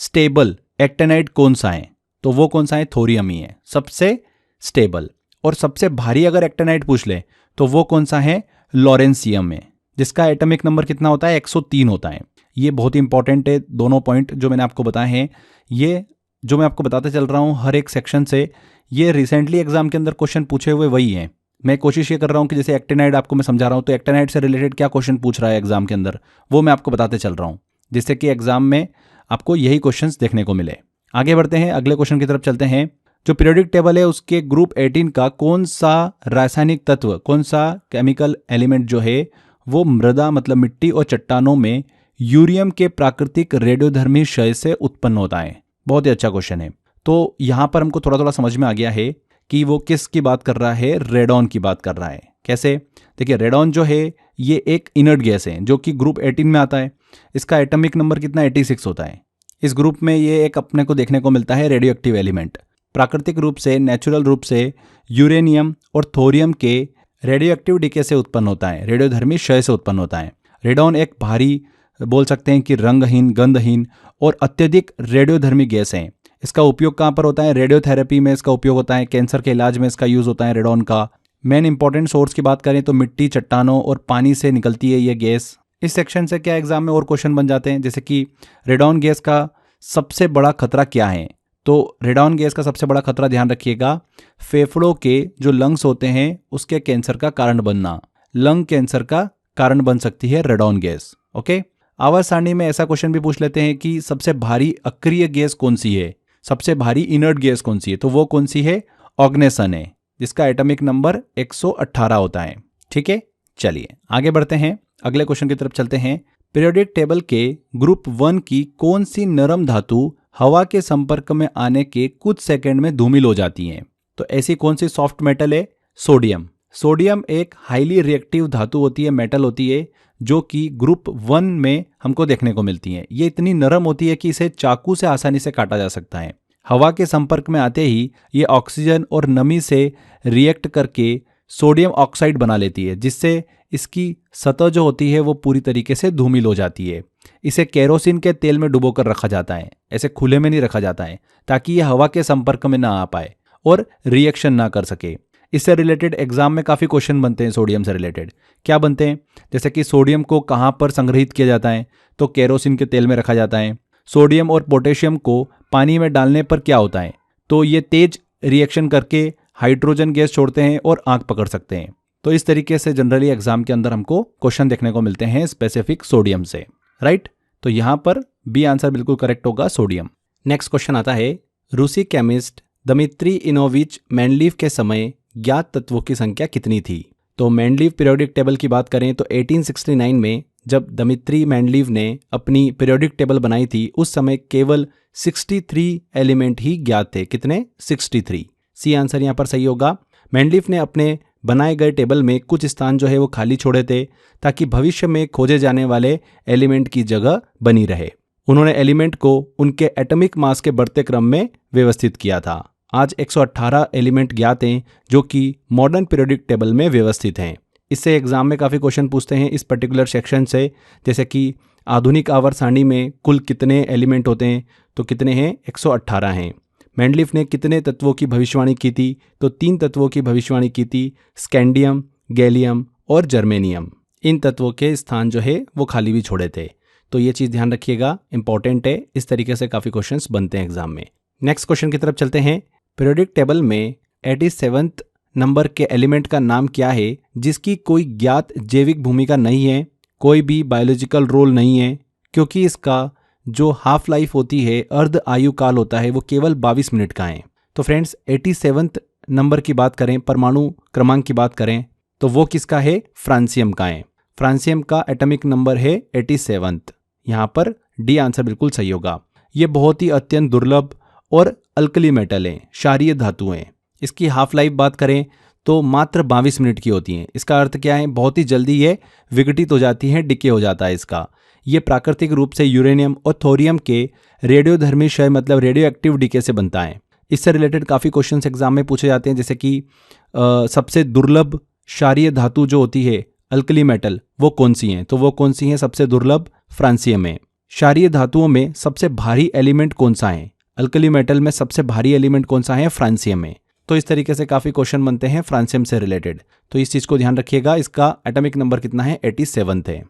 स्टेबल एक्टिनाइड कौन सा है, तो वो कौन सा है, थोरियम ही है सबसे स्टेबल। और सबसे भारी अगर एक्टिनाइड पूछ ले तो वो कौन सा है, लॉरेंसियम है, जिसका एटॉमिक नंबर कितना होता है, 103 होता है। ये बहुत ही इंपॉर्टेंट है। दोनों पॉइंट जो मैंने आपको बताए हैं, ये जो मैं आपको बताते चल रहा हूँ हर एक सेक्शन से, ये रिसेंटली एग्जाम के अंदर क्वेश्चन पूछे हुए वही हैं। मैं कोशिश ये कर रहा हूँ कि जैसे एक्टिनाइड आपको मैं समझा रहा हूँ, तो एक्टिनाइड से रिलेटेड क्या क्वेश्चन पूछ रहा है एग्जाम के अंदर, वो मैं आपको बताते चल रहा हूँ, जिससे कि एग्जाम में आपको यही क्वेश्चंस देखने को मिले। आगे बढ़ते हैं, अगले क्वेश्चन की तरफ चलते हैं। जो पीरियोडिक टेबल है उसके ग्रुप 18 का कौन सा रासायनिक तत्व, कौन सा केमिकल एलिमेंट जो है वो मृदा मतलब मिट्टी और चट्टानों में यूरियम के प्राकृतिक रेडियोधर्मी क्षय से उत्पन्न होता है? बहुत ही अच्छा क्वेश्चन है। तो यहाँ पर हमको थोड़ा थोड़ा समझ में आ गया है कि वो किस की बात कर रहा है, रेडॉन की बात कर रहा है। कैसे, देखिए रेडॉन जो है ये एक इनर्ट गैस है जो कि ग्रुप 18 में आता है। इसका एटॉमिक नंबर कितना, 86 होता है। इस ग्रुप में ये एक अपने को देखने को मिलता है रेडियो एक्टिव एलिमेंट। प्राकृतिक रूप से, नेचुरल रूप से यूरेनियम और थोरियम के रेडियो एक्टिव डीके से उत्पन्न होता है, रेडियोधर्मी क्षय से उत्पन्न होता है। रेडॉन एक भारी, बोल सकते हैं कि रंगहीन, गंधहीन और अत्यधिक रेडियोधर्मी गैस है। इसका उपयोग कहाँ पर होता है, रेडियोथेरेपी में इसका उपयोग होता है, कैंसर के इलाज में इसका यूज़ होता है रेडॉन का। मेन इंपॉर्टेंट सोर्स की बात करें तो मिट्टी, चट्टानों और पानी से निकलती है ये गैस। इस सेक्शन से क्या एग्जाम में और क्वेश्चन बन जाते हैं, जैसे कि रेडॉन गैस का सबसे बड़ा खतरा क्या है? तो रेडॉन गैस का सबसे बड़ा खतरा, ध्यान रखिएगा, फेफड़ों के जो लंग्स होते हैं उसके कैंसर का कारण बनना। लंग कैंसर का कारण बन सकती है रेडॉन गैस। ओके, आवर्त सारणी में ऐसा क्वेश्चन भी पूछ लेते हैं कि सबसे भारी अक्रिय गैस कौन सी है, सबसे भारी इनर्ट गैस कौन सी है, तो वो कौन सी है, ऑर्गेनेसन है, जिसका एटॉमिक नंबर 118 होता है। ठीक है, चलिए आगे बढ़ते हैं, अगले क्वेश्चन की तरफ चलते हैं। पीरियोडिक टेबल के ग्रुप 1 की कौन सी नरम धातु हवा के संपर्क में आने के कुछ सेकंड में धूमिल हो जाती हैं? तो ऐसी कौन सी सॉफ्ट मेटल है, सोडियम। सोडियम एक हाईली रिएक्टिव धातु होती है, मेटल होती है, जो कि ग्रुप 1 में हमको देखने को मिलती है। ये इतनी नरम होती है कि इसे चाकू से आसानी से काटा जा सकता है। हवा के संपर्क में आते ही ये ऑक्सीजन और नमी से रिएक्ट करके सोडियम ऑक्साइड बना लेती है, जिससे इसकी सतह जो होती है वो पूरी तरीके से धूमिल हो जाती है। इसे केरोसिन के तेल में डुबोकर रखा जाता है, ऐसे खुले में नहीं रखा जाता है, ताकि ये हवा के संपर्क में ना आ पाए और रिएक्शन ना कर सके। इससे रिलेटेड एग्जाम में काफ़ी क्वेश्चन बनते हैं सोडियम से रिलेटेड। क्या बनते हैं, जैसे कि सोडियम को कहाँ पर संग्रहित किया जाता है, तो केरोसिन के तेल में रखा जाता है। सोडियम और पोटेशियम को पानी में डालने पर क्या होता है, तो ये तेज रिएक्शन करके हाइड्रोजन गैस छोड़ते हैं और आग पकड़ सकते हैं। तो इस तरीके से जनरली एग्जाम के अंदर हमको क्वेश्चन देखने को मिलते हैं स्पेसिफिक सोडियम से, राइट। तो यहाँ पर बी आंसर बिल्कुल करेक्ट होगा, सोडियम। नेक्स्ट क्वेश्चन आता है, रूसी केमिस्ट दमित्री इनोविच मेंडलीव के समय ज्ञात तत्वों की संख्या कितनी थी? तो मेंडलीव पीरियोडिक टेबल की बात करें तो 1869 में जब दमित्री मेंडलीव ने अपनी पीरियोडिक टेबल बनाई थी, उस समय केवल 63 एलिमेंट ही ज्ञात थे। कितने? 63। सी आंसर यहाँ पर सही होगा। मेंडलीव ने अपने बनाए गए टेबल में कुछ स्थान जो है वो खाली छोड़े थे, ताकि भविष्य में खोजे जाने वाले एलिमेंट की जगह बनी रहे। उन्होंने एलिमेंट को उनके एटॉमिक मास के बढ़ते क्रम में व्यवस्थित किया था। आज 118 एलिमेंट ज्ञात हैं जो कि मॉडर्न पीरियोडिक टेबल में व्यवस्थित हैं। इससे एग्जाम में काफ़ी क्वेश्चन पूछते हैं इस पर्टिकुलर सेक्शन से, जैसे कि आधुनिक आवर्त सारणी में कुल कितने एलिमेंट होते हैं, तो कितने हैं? 118 हैं। मेंडलीफ ने कितने तत्वों की भविष्यवाणी की थी? तो 3 तत्वों की भविष्यवाणी की थी, स्कैंडियम, गैलियम और जर्मेनियम। इन तत्वों के स्थान जो है वो खाली भी छोड़े थे। तो ये चीज़ ध्यान रखिएगा, इंपॉर्टेंट है। इस तरीके से काफ़ी क्वेश्चंस बनते हैं एग्जाम में। नेक्स्ट क्वेश्चन की तरफ चलते हैं। पीरियोडिक टेबल में 87वें नंबर के एलिमेंट का नाम क्या है जिसकी कोई ज्ञात जैविक भूमिका नहीं है, कोई भी बायोलॉजिकल रोल नहीं है, क्योंकि इसका जो हाफ लाइफ होती है, अर्ध आयु काल होता है, वो केवल 22 मिनट का है। तो फ्रेंड्स 87वें नंबर की बात करें, परमाणु क्रमांक की बात करें, तो वो किसका है? फ्रांसियम का है। फ्रांसियम का एटॉमिक नंबर है 87। यहाँ पर डी आंसर बिल्कुल सही होगा। ये बहुत ही अत्यंत दुर्लभ और अल्कली मेटल है, क्षारीय धातु हैं। इसकी हाफ लाइफ बात करें तो मात्र 22 मिनट की होती हैं। इसका अर्थ क्या है? बहुत ही जल्दी ये विघटित हो जाती हैं, डिके हो जाता है इसका। ये प्राकृतिक रूप से यूरेनियम और थोरियम के रेडियोधर्मी क्षय मतलब रेडियो एक्टिव डीके से बनता है। इससे रिलेटेड काफ़ी क्वेश्चंस एग्जाम में पूछे जाते हैं, जैसे कि सबसे दुर्लभ क्षारीय धातु जो होती है अल्कली मेटल, वो कौन सी हैं? तो वो कौन सी हैं? सबसे दुर्लभ फ्रांसियम है। क्षारीय धातुओं में सबसे भारी एलिमेंट कौन सा है? अल्कली मेटल में सबसे भारी एलिमेंट कौन सा है? फ्रांसियम है। तो इस तरीके से काफ़ी क्वेश्चन बनते हैं फ्रांसियम से रिलेटेड, तो इस चीज़ को ध्यान रखिएगा। इसका एटॉमिक नंबर कितना है? 87 है।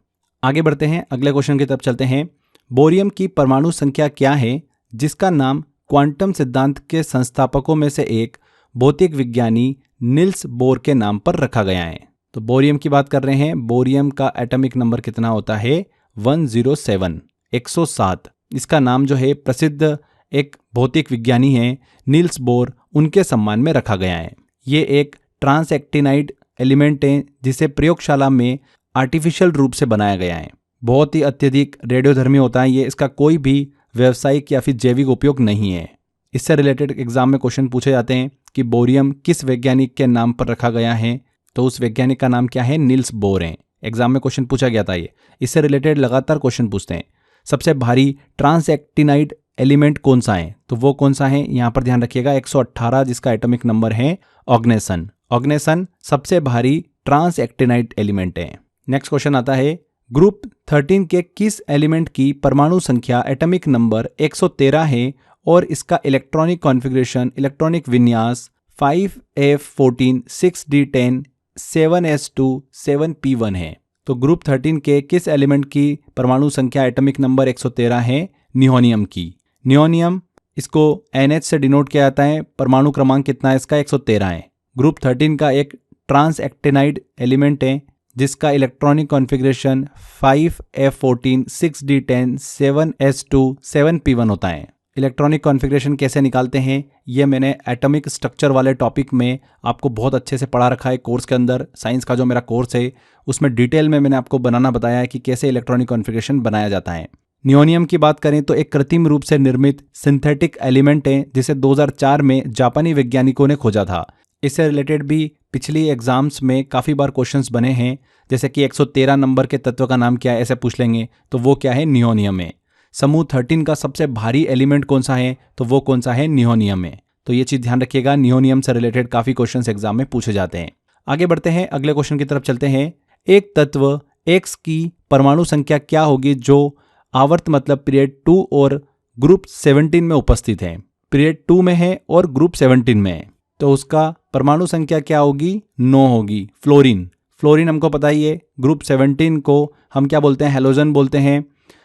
आगे बढ़ते हैं, अगले क्वेश्चन की तरफ चलते हैं। बोरियम की परमाणु संख्या क्या है जिसका नाम क्वांटम सिद्धांत के संस्थापकों में से एक भौतिक विज्ञानी निल्स बोर के नाम पर रखा गया है? तो बोरियम की बात कर रहे हैं। बोरियम का एटॉमिक नंबर कितना होता है? 107, 107। इसका नाम जो है प्रसिद्ध एक भौतिक विज्ञानी है निल्स बोर, उनके सम्मान में रखा गया है। ये एक ट्रांस एक्टिनाइड एलिमेंट है जिसे प्रयोगशाला में आर्टिफिशियल रूप से बनाया गया है। बहुत ही अत्यधिक रेडियोधर्मी होता है ये। इसका कोई भी व्यावसायिक या फिर जैविक उपयोग नहीं है। इससे रिलेटेड एग्जाम में क्वेश्चन पूछे जाते हैं कि बोरियम किस वैज्ञानिक के नाम पर रखा गया है, तो उस वैज्ञानिक का नाम क्या है? निल्स बोर है। एग्जाम में क्वेश्चन पूछा गया था ये। इससे रिलेटेड लगातार क्वेश्चन पूछते हैं। सबसे भारी ट्रांस एक्टिनाइड एलिमेंट कौन सा है? तो वो कौन सा है? यहाँ पर ध्यान रखिएगा, 118, जिसका एटॉमिक नंबर है ऑग्नेसन। ऑग्नेसन सबसे भारी ट्रांस एक्टिनाइड एलिमेंट है। नेक्स्ट क्वेश्चन आता है, ग्रुप 13 के किस एलिमेंट की परमाणु संख्या एटॉमिक नंबर 113 है और इसका इलेक्ट्रॉनिक कॉन्फ़िगरेशन, इलेक्ट्रॉनिक विन्यास 5F14, 6D10, 7S2, 7P1 है? तो ग्रुप 13 के किस एलिमेंट की परमाणु संख्या एटॉमिक नंबर 113 है? नियोनियम की। नियोनियम, इसको NH से डिनोट किया जाता है। परमाणु क्रमांक कितना है इसका? 113 है। ग्रुप 13 का एक ट्रांस एक्टिनाइड एलिमेंट है जिसका electronic configuration 5F14, 6D10, 7S2, 7P1 होता है। इलेक्ट्रॉनिक कॉन्फ़िगरेशन कैसे निकालते हैं ये मैंने एटॉमिक स्ट्रक्चर वाले टॉपिक में आपको बहुत अच्छे से पढ़ा रखा है कोर्स के अंदर। साइंस का जो मेरा कोर्स है उसमें डिटेल में मैंने आपको बनाना बताया है कि कैसे इलेक्ट्रॉनिक कॉन्फ़िगरेशन बनाया जाता है। नियोनियम की बात करें तो एक कृत्रिम रूप से निर्मित सिंथेटिक एलिमेंट है जिसे 2004 में जापानी वैज्ञानिकों ने खोजा था। इससे रिलेटेड भी पिछली एग्जाम्स में काफ़ी बार क्वेश्चंस बने हैं, जैसे कि 113 नंबर के तत्व का नाम क्या है, ऐसे पूछ लेंगे, तो वो क्या है? नियोनियम है। समूह 13 का सबसे भारी एलिमेंट कौन सा है? तो वो कौन सा है? नियोनियम है। तो ये चीज़ ध्यान रखिएगा, नियोनियम से रिलेटेड काफ़ी क्वेश्चंस एग्जाम में पूछे जाते हैं। आगे बढ़ते हैं, अगले क्वेश्चन की तरफ चलते हैं। एक तत्व X की परमाणु संख्या क्या होगी जो आवर्त मतलब पीरियड 2 और ग्रुप 17 में उपस्थित है? पीरियड 2 में है और ग्रुप 17 में है, तो उसका परमाणु संख्या क्या होगी? 9 होगी। फ्लोरीन। फ्लोरीन हमको पता ही है। ग्रुप 17 को हम क्या बोलते हैं? हैलोजन बोलते हैं,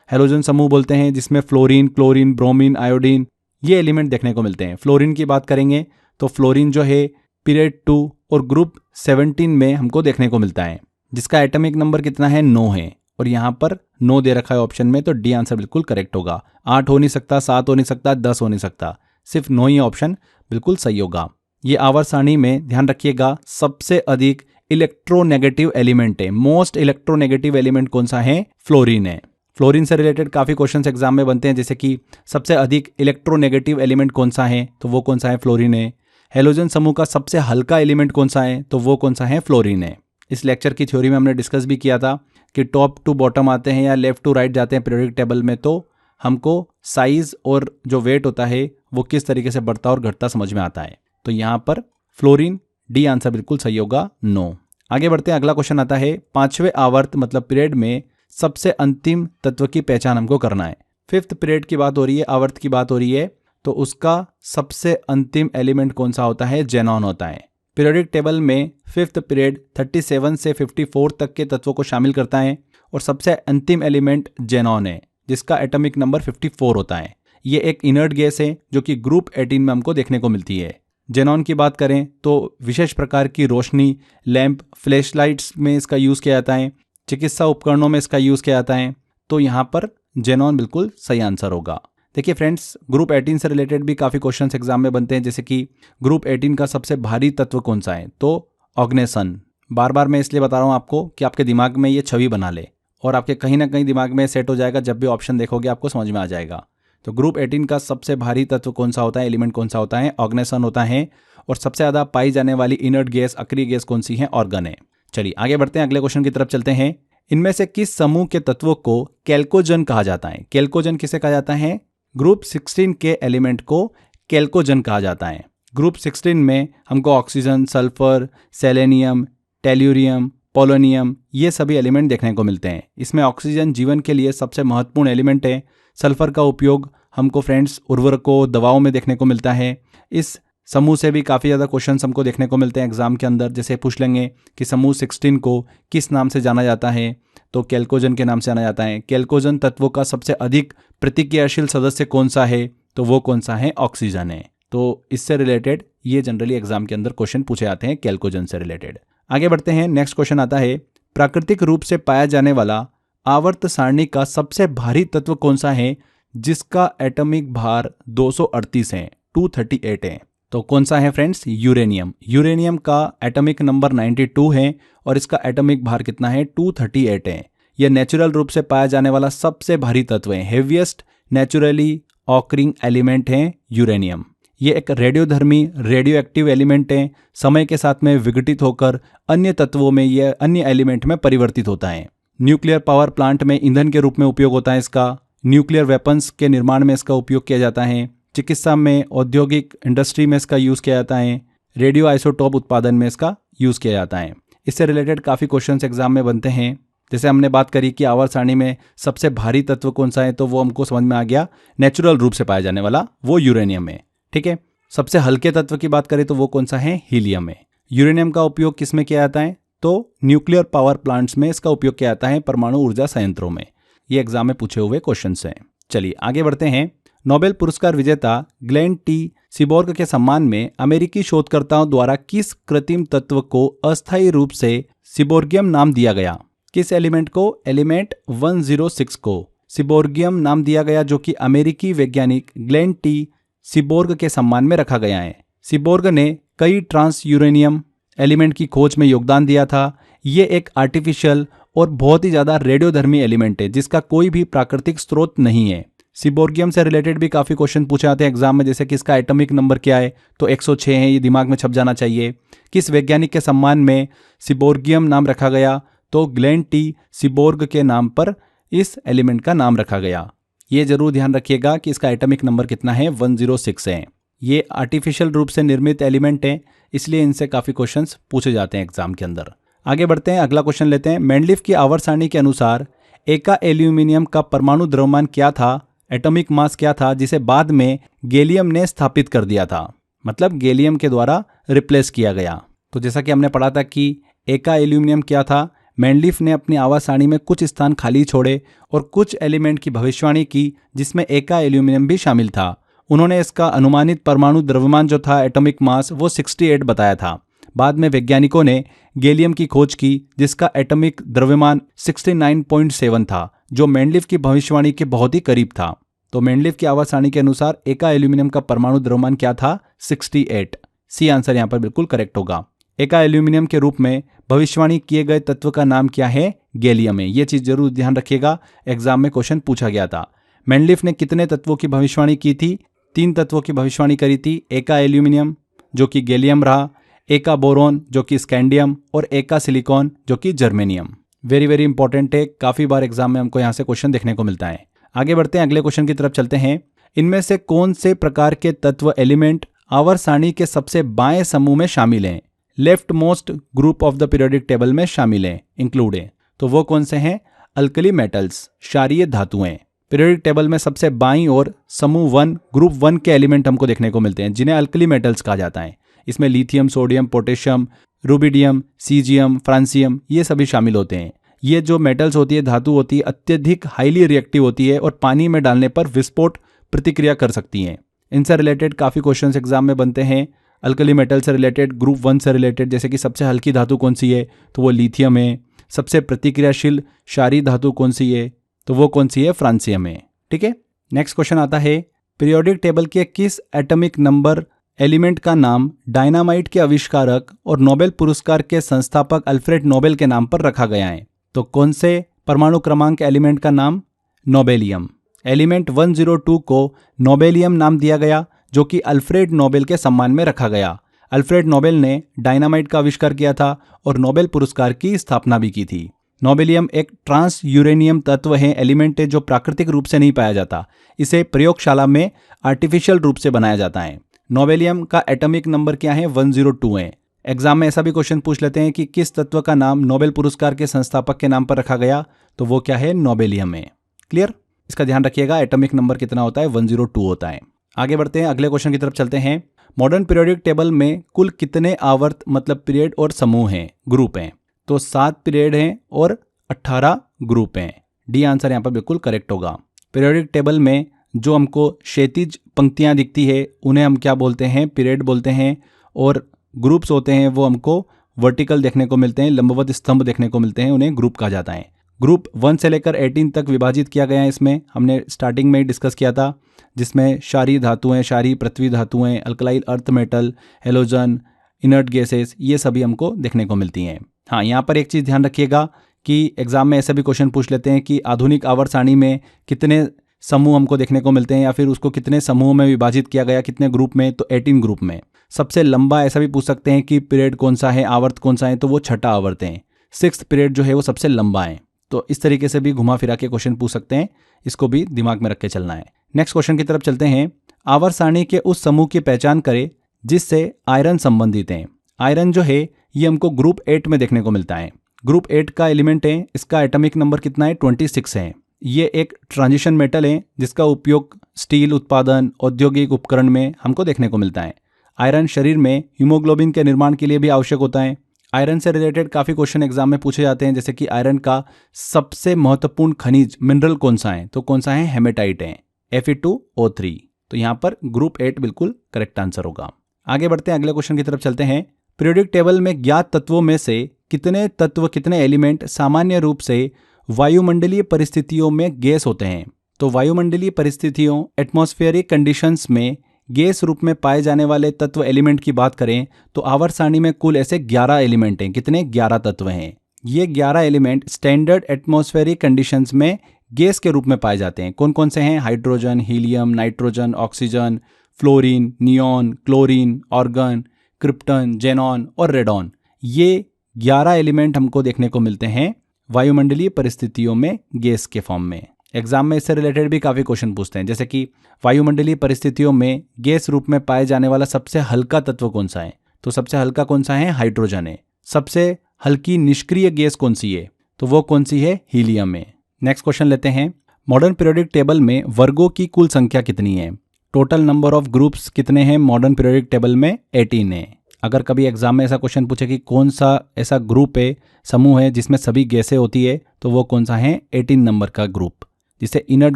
हैलोजन समूह बोलते हैं, जिसमें फ्लोरीन, क्लोरीन, ब्रोमीन, आयोडीन ये एलिमेंट देखने को मिलते हैं। फ्लोरीन की बात करेंगे तो फ्लोरीन जो है पीरियड 2 और ग्रुप 17 में हमको देखने को मिलता है, जिसका एटॉमिक नंबर कितना है? 9 है। और यहाँ पर 9 दे रखा है ऑप्शन में, तो डी आंसर बिल्कुल करेक्ट होगा। 8 हो नहीं सकता, 7 हो नहीं सकता, 10 हो नहीं सकता, सिर्फ 9 ही ऑप्शन बिल्कुल सही होगा। ये आवर्त सारणी में ध्यान रखिएगा सबसे अधिक इलेक्ट्रोनेगेटिव एलिमेंट है। मोस्ट इलेक्ट्रोनेगेटिव एलिमेंट कौन सा है? फ्लोरीन है। फ्लोरीन से रिलेटेड काफ़ी क्वेश्चंस एग्जाम में बनते हैं, जैसे कि सबसे अधिक इलेक्ट्रोनेगेटिव एलिमेंट कौन सा है? तो वो कौन सा है? फ्लोरीन है। हैलोजन समूह का सबसे हल्का एलिमेंट कौन सा है? तो वो कौन सा है? फ्लोरीन है। इस लेक्चर की थ्योरी में हमने डिस्कस भी किया था कि टॉप टू बॉटम आते हैं या लेफ्ट टू राइट जाते हैं पीरियोडिक टेबल में, तो हमको साइज और जो वेट होता है वो किस तरीके से बढ़ता और घटता समझ में आता है। तो यहाँ पर फ्लोरीन, डी आंसर बिल्कुल सही होगा, 9। आगे बढ़ते हैं, अगला क्वेश्चन आता है, 5वें आवर्त मतलब पीरियड में सबसे अंतिम तत्व की पहचान हमको करना है। 5th पीरियड की बात हो रही है, आवर्त की बात हो रही है, तो उसका सबसे अंतिम एलिमेंट कौन सा होता है? जेनॉन होता है। पीरियोडिक टेबल में 5th पीरियड 37 से 54 तक के तत्वों को शामिल करता है और सबसे अंतिम एलिमेंट जेनॉन है जिसका एटॉमिक नंबर 54 होता है। ये एक इनर्ट गैस है जो कि ग्रुप 18 में हमको देखने को मिलती है। जेनॉन की बात करें तो विशेष प्रकार की रोशनी, लैंप, फ्लैश लाइट्स में इसका यूज़ किया जाता है, चिकित्सा उपकरणों में इसका यूज़ किया जाता है। तो यहाँ पर जेनॉन बिल्कुल सही आंसर होगा। देखिए फ्रेंड्स, ग्रुप 18 से रिलेटेड भी काफ़ी क्वेश्चंस एग्जाम में बनते हैं, जैसे कि ग्रुप 18 का सबसे भारी तत्व कौन सा है? तो ऑर्गेनेसन। बार बार मैं इसलिए बता रहा हूँ आपको कि आपके दिमाग में ये छवि बना ले और आपके कहीं ना कहीं दिमाग में सेट हो जाएगा। जब भी ऑप्शन देखोगे आपको समझ में आ जाएगा। तो ग्रुप 18 का सबसे भारी तत्व कौन सा होता है, एलिमेंट कौन सा होता है? ऑर्गेनेसन होता है। और सबसे ज़्यादा पाई जाने वाली इनर्ट गैस, अक्रिय गैस कौन सी है? ऑर्गन है। चलिए आगे बढ़ते हैं, अगले क्वेश्चन की तरफ चलते हैं। इनमें से किस समूह के तत्वों को कैल्कोजन कहा जाता है? कैल्कोजन किसे कहा जाता है? ग्रुप 16 के एलिमेंट को कैल्कोजन कहा जाता है। ग्रुप 16 में हमको oxygen, sulphur, selenium, tellurium, polonium ये सभी एलिमेंट देखने को मिलते हैं। इसमें ऑक्सीजन जीवन के लिए सबसे महत्वपूर्ण एलिमेंट है। सल्फर का उपयोग हमको फ्रेंड्स उर्वरकों, दवाओं में देखने को मिलता है। इस समूह से भी काफ़ी ज़्यादा क्वेश्चन हमको देखने को मिलते हैं एग्जाम के अंदर। जैसे पूछ लेंगे कि समूह 16 को किस नाम से जाना जाता है? तो कैल्कोजन के नाम से जाना जाता है। कैल्कोजन तत्वों का सबसे अधिक प्रतिक्रियाशील सदस्य कौन सा है? तो वो कौन सा है? ऑक्सीजन है। तो इससे रिलेटेड ये जनरली एग्जाम के अंदर क्वेश्चन पूछे जाते हैं कैल्कोजन से रिलेटेड। आगे बढ़ते हैं, नेक्स्ट क्वेश्चन आता है, प्राकृतिक रूप से पाया जाने वाला आवर्त सारणी का सबसे भारी तत्व कौन सा है जिसका एटॉमिक भार 238 है, 238 है? तो कौन सा है फ्रेंड्स? यूरेनियम। यूरेनियम का एटॉमिक नंबर 92 है और इसका एटॉमिक भार कितना है? 238 है। यह नेचुरल रूप से पाया जाने वाला सबसे भारी तत्व है। हेवीएस्ट नेचुरली ऑकरिंग एलिमेंट है यूरेनियम। ये एक रेडियोधर्मी, रेडियो एक्टिव एलिमेंट है। समय के साथ में विघटित होकर अन्य तत्वों में, यह अन्य एलिमेंट में परिवर्तित होता है। न्यूक्लियर पावर प्लांट में ईंधन के रूप में उपयोग होता है इसका। न्यूक्लियर वेपन्स के निर्माण में इसका उपयोग किया जाता है। चिकित्सा में, औद्योगिक इंडस्ट्री में इसका यूज़ किया जाता है। रेडियो आइसोटोप उत्पादन में इसका यूज़ किया जाता है। इससे रिलेटेड काफ़ी क्वेश्चंस एग्जाम में बनते हैं। जैसे हमने बात करी कि आवर्त सारणी में सबसे भारी तत्व कौन सा है, तो वो हमको समझ में आ गया, नेचुरल रूप से पाया जाने वाला वो यूरेनियम है। ठीक है। सबसे हल्के तत्व की बात करें तो वो कौन सा है? हीलियम है। यूरेनियम का उपयोग किस में किया जाता है? तो न्यूक्लियर पावर प्लांट्स में इसका उपयोग किया जाता है, परमाणु ऊर्जा संयंत्रों में। ये एग्जाम में पूछे हुए क्वेश्चन हैं। चलिए आगे बढ़ते हैं। नोबेल पुरस्कार विजेता ग्लेन टी सीबोर्ग के सम्मान में अमेरिकी शोधकर्ताओं द्वारा किस कृत्रिम तत्व को अस्थायी रूप से सीबोर्गियम नाम दिया गया? किस एलिमेंट को? एलिमेंट 106 को सीबोर्गियम नाम दिया गया, जो कि अमेरिकी वैज्ञानिक ग्लेन टी सीबोर्ग के सम्मान में रखा गया है। सीबोर्ग ने कई ट्रांस यूरेनियम एलिमेंट की खोज में योगदान दिया था। ये एक आर्टिफिशियल और बहुत ही ज़्यादा रेडियोधर्मी एलिमेंट है जिसका कोई भी प्राकृतिक स्रोत नहीं है। सीबोर्गियम से रिलेटेड भी काफ़ी क्वेश्चन पूछे जाते हैं एग्जाम में, जैसे कि इसका एटॉमिक नंबर क्या है? तो 106 है, ये दिमाग में छप जाना चाहिए। किस वैज्ञानिक के सम्मान में सीबोर्गियम नाम रखा गया? तो ग्लेन टी सीबोर्ग के नाम पर इस एलिमेंट का नाम रखा गया। ये जरूर ध्यान रखिएगा कि इसका एटॉमिक नंबर कितना है? 106 है। ये आर्टिफिशियल रूप से निर्मित एलिमेंट है, इसलिए इनसे काफ़ी क्वेश्चंस पूछे जाते हैं एग्जाम के अंदर। आगे बढ़ते हैं, अगला क्वेश्चन लेते हैं। मेंडलीफ की आवर्त सारणी के अनुसार एका एल्यूमिनियम का परमाणु द्रव्यमान क्या था, एटॉमिक मास क्या था, जिसे बाद में गैलियम ने स्थापित कर दिया था? मतलब गैलियम के द्वारा रिप्लेस किया गया। तो जैसा कि हमने पढ़ा था कि एका एल्यूमिनियम क्या था, मेंडलीफ ने अपनी आवर्त सारणी में कुछ स्थान खाली छोड़े और कुछ एलिमेंट की भविष्यवाणी की जिसमें एका एल्यूमिनियम भी शामिल था। उन्होंने इसका अनुमानित परमाणु द्रव्यमान जो था, एटॉमिक मास, वो 68 बताया था। बाद में वैज्ञानिकों ने गैलियम की खोज की जिसका एटॉमिक द्रव्यमान 69.7 था, जो मेंडलीफ की भविष्यवाणी के बहुत ही करीब था। तो मेंडलीफ की आवर्त सारणी के अनुसार एका एल्यूमिनियम का परमाणु द्रव्यमान क्या था? 68। सी आंसर यहाँ पर बिल्कुल करेक्ट होगा। एका एल्यूमिनियम के रूप में भविष्यवाणी किए गए तत्व का नाम क्या है? गैलियम है। ये चीज़ जरूर ध्यान रखिएगा, एग्जाम में क्वेश्चन पूछा गया था। मेंडलीफ ने कितने तत्वों की भविष्यवाणी की थी? 3 तत्वों की भविष्यवाणी करी थी। एका एल्यूमिनियम जो कि गैलियम रहा, एका बोरोन जो कि स्कैंडियम, और एका सिलिकॉन जो कि जर्मेनियम। वेरी वेरी इंपॉर्टेंट है, काफ़ी बार एग्जाम में हमको यहाँ से क्वेश्चन देखने को मिलता है। आगे बढ़ते हैं, अगले क्वेश्चन की तरफ चलते हैं। इनमें से कौन से प्रकार के तत्व एलिमेंट आवर्त सारणी के सबसे बाएं समूह में शामिल हैं? Left most group of the periodic table में शामिल हैं, इंक्लूड है। तो वो कौन से हैं? अल्कली मेटल्स, क्षारीय धातुएं। पीरियोडिक टेबल में सबसे बाईं ओर समूह 1 ग्रुप 1 के एलिमेंट हमको देखने को मिलते हैं जिन्हें अल्कली मेटल्स कहा जाता है। इसमें lithium, sodium, potassium, rubidium, caesium, francium ये सभी शामिल होते हैं। ये जो मेटल्स होती है, धातु होती है, अत्यधिक हाईली रिएक्टिव होती है और पानी में डालने पर विस्फोट प्रतिक्रिया कर सकती हैं। इनसे रिलेटेड काफ़ी क्वेश्चंस एग्जाम में बनते हैं। अल्कली मेटल से रिलेटेड, ग्रुप 1 से रिलेटेड, जैसे कि सबसे हल्की धातु कौन सी है तो वो लिथियम है। सबसे प्रतिक्रियाशील क्षारीय धातु कौन सी है तो वो कौन सी है, फ्रांसियम है। ठीक है, नेक्स्ट क्वेश्चन आता है, पीरियोडिक टेबल के किस एटॉमिक नंबर एलिमेंट का नाम डायनामाइट के आविष्कारक और नोबेल पुरस्कार के संस्थापक अल्फ्रेड नोबेल के नाम पर रखा गया है? तो कौन से परमाणु क्रमांक एलिमेंट का नाम? नोबेलियम। एलिमेंट 102 को नोबेलियम नाम दिया गया जो कि अल्फ्रेड नोबेल के सम्मान में रखा गया। अल्फ्रेड नोबेल ने डायनामाइट का आविष्कार किया था और नोबेल पुरस्कार की स्थापना भी की थी। नोबेलियम एक ट्रांस यूरेनियम तत्व है, एलिमेंट है जो प्राकृतिक रूप से नहीं पाया जाता। इसे प्रयोगशाला में आर्टिफिशियल रूप से बनाया जाता है। नोबेलियम का एटॉमिक नंबर क्या है? 102 है। एग्जाम में ऐसा भी क्वेश्चन पूछ लेते हैं कि किस तत्व का नाम नोबेल पुरस्कार के संस्थापक के नाम पर रखा गया, तो वो क्या है? नोबेलियम है। क्लियर? इसका ध्यान रखिएगा, एटॉमिक नंबर कितना होता है? 102 होता है। आगे बढ़ते हैं, अगले क्वेश्चन की तरफ चलते हैं। मॉडर्न पीरियोडिक टेबल में कुल कितने आवर्त मतलब पीरियड और समूह हैं, ग्रुप हैं? तो 7 पीरियड हैं और 18 ग्रुप हैं। डी आंसर यहाँ पर बिल्कुल करेक्ट होगा। पीरियोडिक टेबल में जो हमको क्षैतिज पंक्तियाँ दिखती है उन्हें हम क्या बोलते हैं? पीरियड बोलते हैं। और ग्रुप्स होते हैं वो हमको वर्टिकल देखने को मिलते हैं, लंबवत स्तंभ देखने को मिलते हैं, उन्हें ग्रुप कहा जाता है। ग्रुप 1 से लेकर 18 तक विभाजित किया गया है। इसमें हमने स्टार्टिंग में ही डिस्कस किया था, जिसमें क्षारीय धातुएं, क्षारीय पृथ्वी धातुएं, अल्कलाइल earth metal, halogen, inert gases, ये सभी हमको देखने को मिलती हैं। हाँ, यहाँ पर एक चीज़ ध्यान रखिएगा कि एग्जाम में ऐसे भी क्वेश्चन पूछ लेते हैं कि आधुनिक आवर्त सारणी में कितने समूह हमको देखने को मिलते हैं या फिर उसको कितने समूह में विभाजित किया गया, कितने ग्रुप में, तो 18 ग्रुप में। सबसे लंबा ऐसा भी पूछ सकते हैं कि पीरियड कौन सा है, आवर्त कौन सा है, तो वो छठा आवर्त है। 6th पीरियड जो है वो सबसे लंबा है। तो इस तरीके से भी घुमा फिरा के क्वेश्चन पूछ सकते हैं, इसको भी दिमाग में रख के चलना है। नेक्स्ट क्वेश्चन की तरफ चलते हैं। आवर्त सारणी के उस समूह की पहचान करें जिससे आयरन संबंधित है। आयरन जो है ये हमको ग्रुप 8 में देखने को मिलता है। ग्रुप 8 का एलिमेंट है, इसका एटॉमिक नंबर कितना है? 26 है। ये एक ट्रांजिशन मेटल है जिसका उपयोग स्टील उत्पादन, औद्योगिक उपकरण में हमको देखने को मिलता है। आयरन शरीर में हीमोग्लोबिन के निर्माण के लिए भी आवश्यक होता है। आयरन से रिलेटेड काफ़ी क्वेश्चन एग्जाम में पूछे जाते हैं, जैसे कि आयरन का सबसे महत्वपूर्ण खनिज मिनरल कौन सा है, तो कौन सा है? हेमेटाइट है, Fe2O3। तो यहाँ पर ग्रुप 8 बिल्कुल करेक्ट आंसर होगा। आगे बढ़ते हैं, अगले क्वेश्चन की तरफ चलते हैं। पीरियोडिक टेबल में ज्ञात तत्वों में से कितने तत्व, कितने एलिमेंट सामान्य रूप से वायुमंडलीय परिस्थितियों में गैस होते हैं? तो वायुमंडलीय परिस्थितियों, एटमॉस्फेरिक कंडीशंस में गैस रूप में पाए जाने वाले तत्व एलिमेंट की बात करें तो आवर्त सारणी में कुल ऐसे 11 एलिमेंट हैं। कितने? 11 तत्व हैं। ये 11 एलिमेंट स्टैंडर्ड एटमॉस्फेरिक कंडीशंस में गैस के रूप में पाए जाते हैं। कौन कौन से हैं? Hydrogen, helium, nitrogen, oxygen, fluorine, neon, chlorine, organ, krypton, xenon और रेडॉन। ये 11 एलिमेंट हमको देखने को मिलते हैं वायुमंडलीय परिस्थितियों में गैस के फॉर्म में। एग्जाम में इससे रिलेटेड भी काफ़ी क्वेश्चन पूछते हैं, जैसे कि वायुमंडलीय परिस्थितियों में गैस रूप में पाए जाने वाला सबसे हल्का तत्व कौन सा है? तो सबसे हल्का कौन सा है? हाइड्रोजन है। सबसे हल्की निष्क्रिय गैस कौन सी है? तो वो कौन सी है? हीलियम है। नेक्स्ट क्वेश्चन लेते हैं। मॉडर्न पीरियोडिक टेबल में वर्गों की कुल संख्या कितनी है? टोटल नंबर ऑफ ग्रुप्स कितने हैं मॉडर्न पीरियोडिक टेबल में? 18 है। अगर कभी एग्जाम में ऐसा क्वेश्चन पूछे कि कौन सा ऐसा ग्रुप है, समूह है जिसमें सभी गैसें होती है, तो वो कौन सा है? 18 नंबर का ग्रुप, जिसे इनर्ट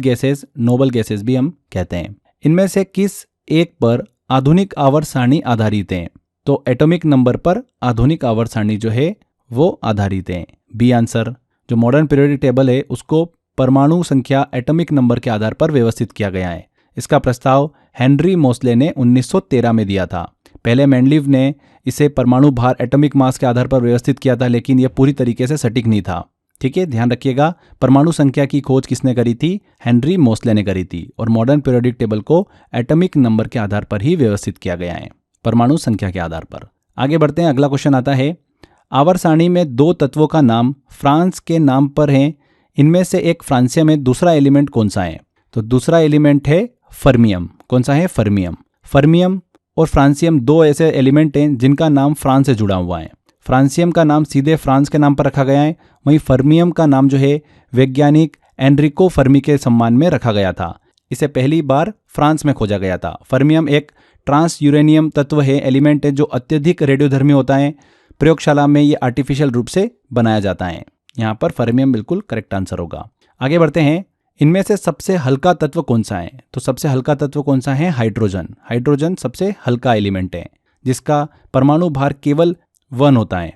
गैसेस, नोबल गैसेस भी हम कहते हैं। इनमें से किस एक पर आधुनिक आवर्त सारणी आधारित है? तो एटॉमिक नंबर पर आधुनिक आवर्त सारणी जो है वो आधारित है। B answer. जो मॉडर्न पीरियोडिक टेबल है उसको परमाणु संख्या एटॉमिक नंबर के आधार पर व्यवस्थित किया गया है। इसका प्रस्ताव हेनरी मोसले ने 1913 में दिया था। पहले मेंडलीव ने इसे परमाणु भार एटॉमिक मास के आधार पर व्यवस्थित किया था, लेकिन यह पूरी तरीके से सटीक नहीं था। ठीक है, ध्यान रखिएगा। परमाणु संख्या की खोज किसने करी थी? हेनरी मोसले ने करी थी। और मॉडर्न पीरियोडिक टेबल को एटॉमिक नंबर के आधार पर ही व्यवस्थित किया गया है, परमाणु संख्या के आधार पर। आगे बढ़ते हैं, अगला क्वेश्चन आता है। आवर्त सारणी में 2 तत्वों का नाम फ्रांस के नाम पर है, इनमें से एक फ्रांसियम है, दूसरा एलिमेंट कौन सा है? तो दूसरा एलिमेंट है फर्मियम। कौन सा है? फर्मियम। फर्मियम और फ्रांसियम 2 ऐसे एलिमेंट हैं जिनका नाम फ्रांस से जुड़ा हुआ है। फ्रांसियम का नाम सीधे फ्रांस के नाम पर रखा गया है, वहीं फर्मियम का नाम जो है वैज्ञानिक एनरिको फर्मी के सम्मान में रखा गया था। इसे पहली बार फ्रांस में खोजा गया था। फर्मियम एक ट्रांस यूरेनियम तत्व है, एलिमेंट है जो अत्यधिक रेडियोधर्मी होता है। प्रयोगशाला में ये आर्टिफिशियल रूप से बनाया जाता है। यहाँ पर फर्मियम बिल्कुल करेक्ट आंसर होगा। आगे बढ़ते हैं। इनमें से सबसे हल्का तत्व कौन सा है? तो सबसे हल्का तत्व कौन सा है? हाइड्रोजन। हाइड्रोजन सबसे हल्का एलिमेंट है जिसका परमाणु भार केवल 1 होता है।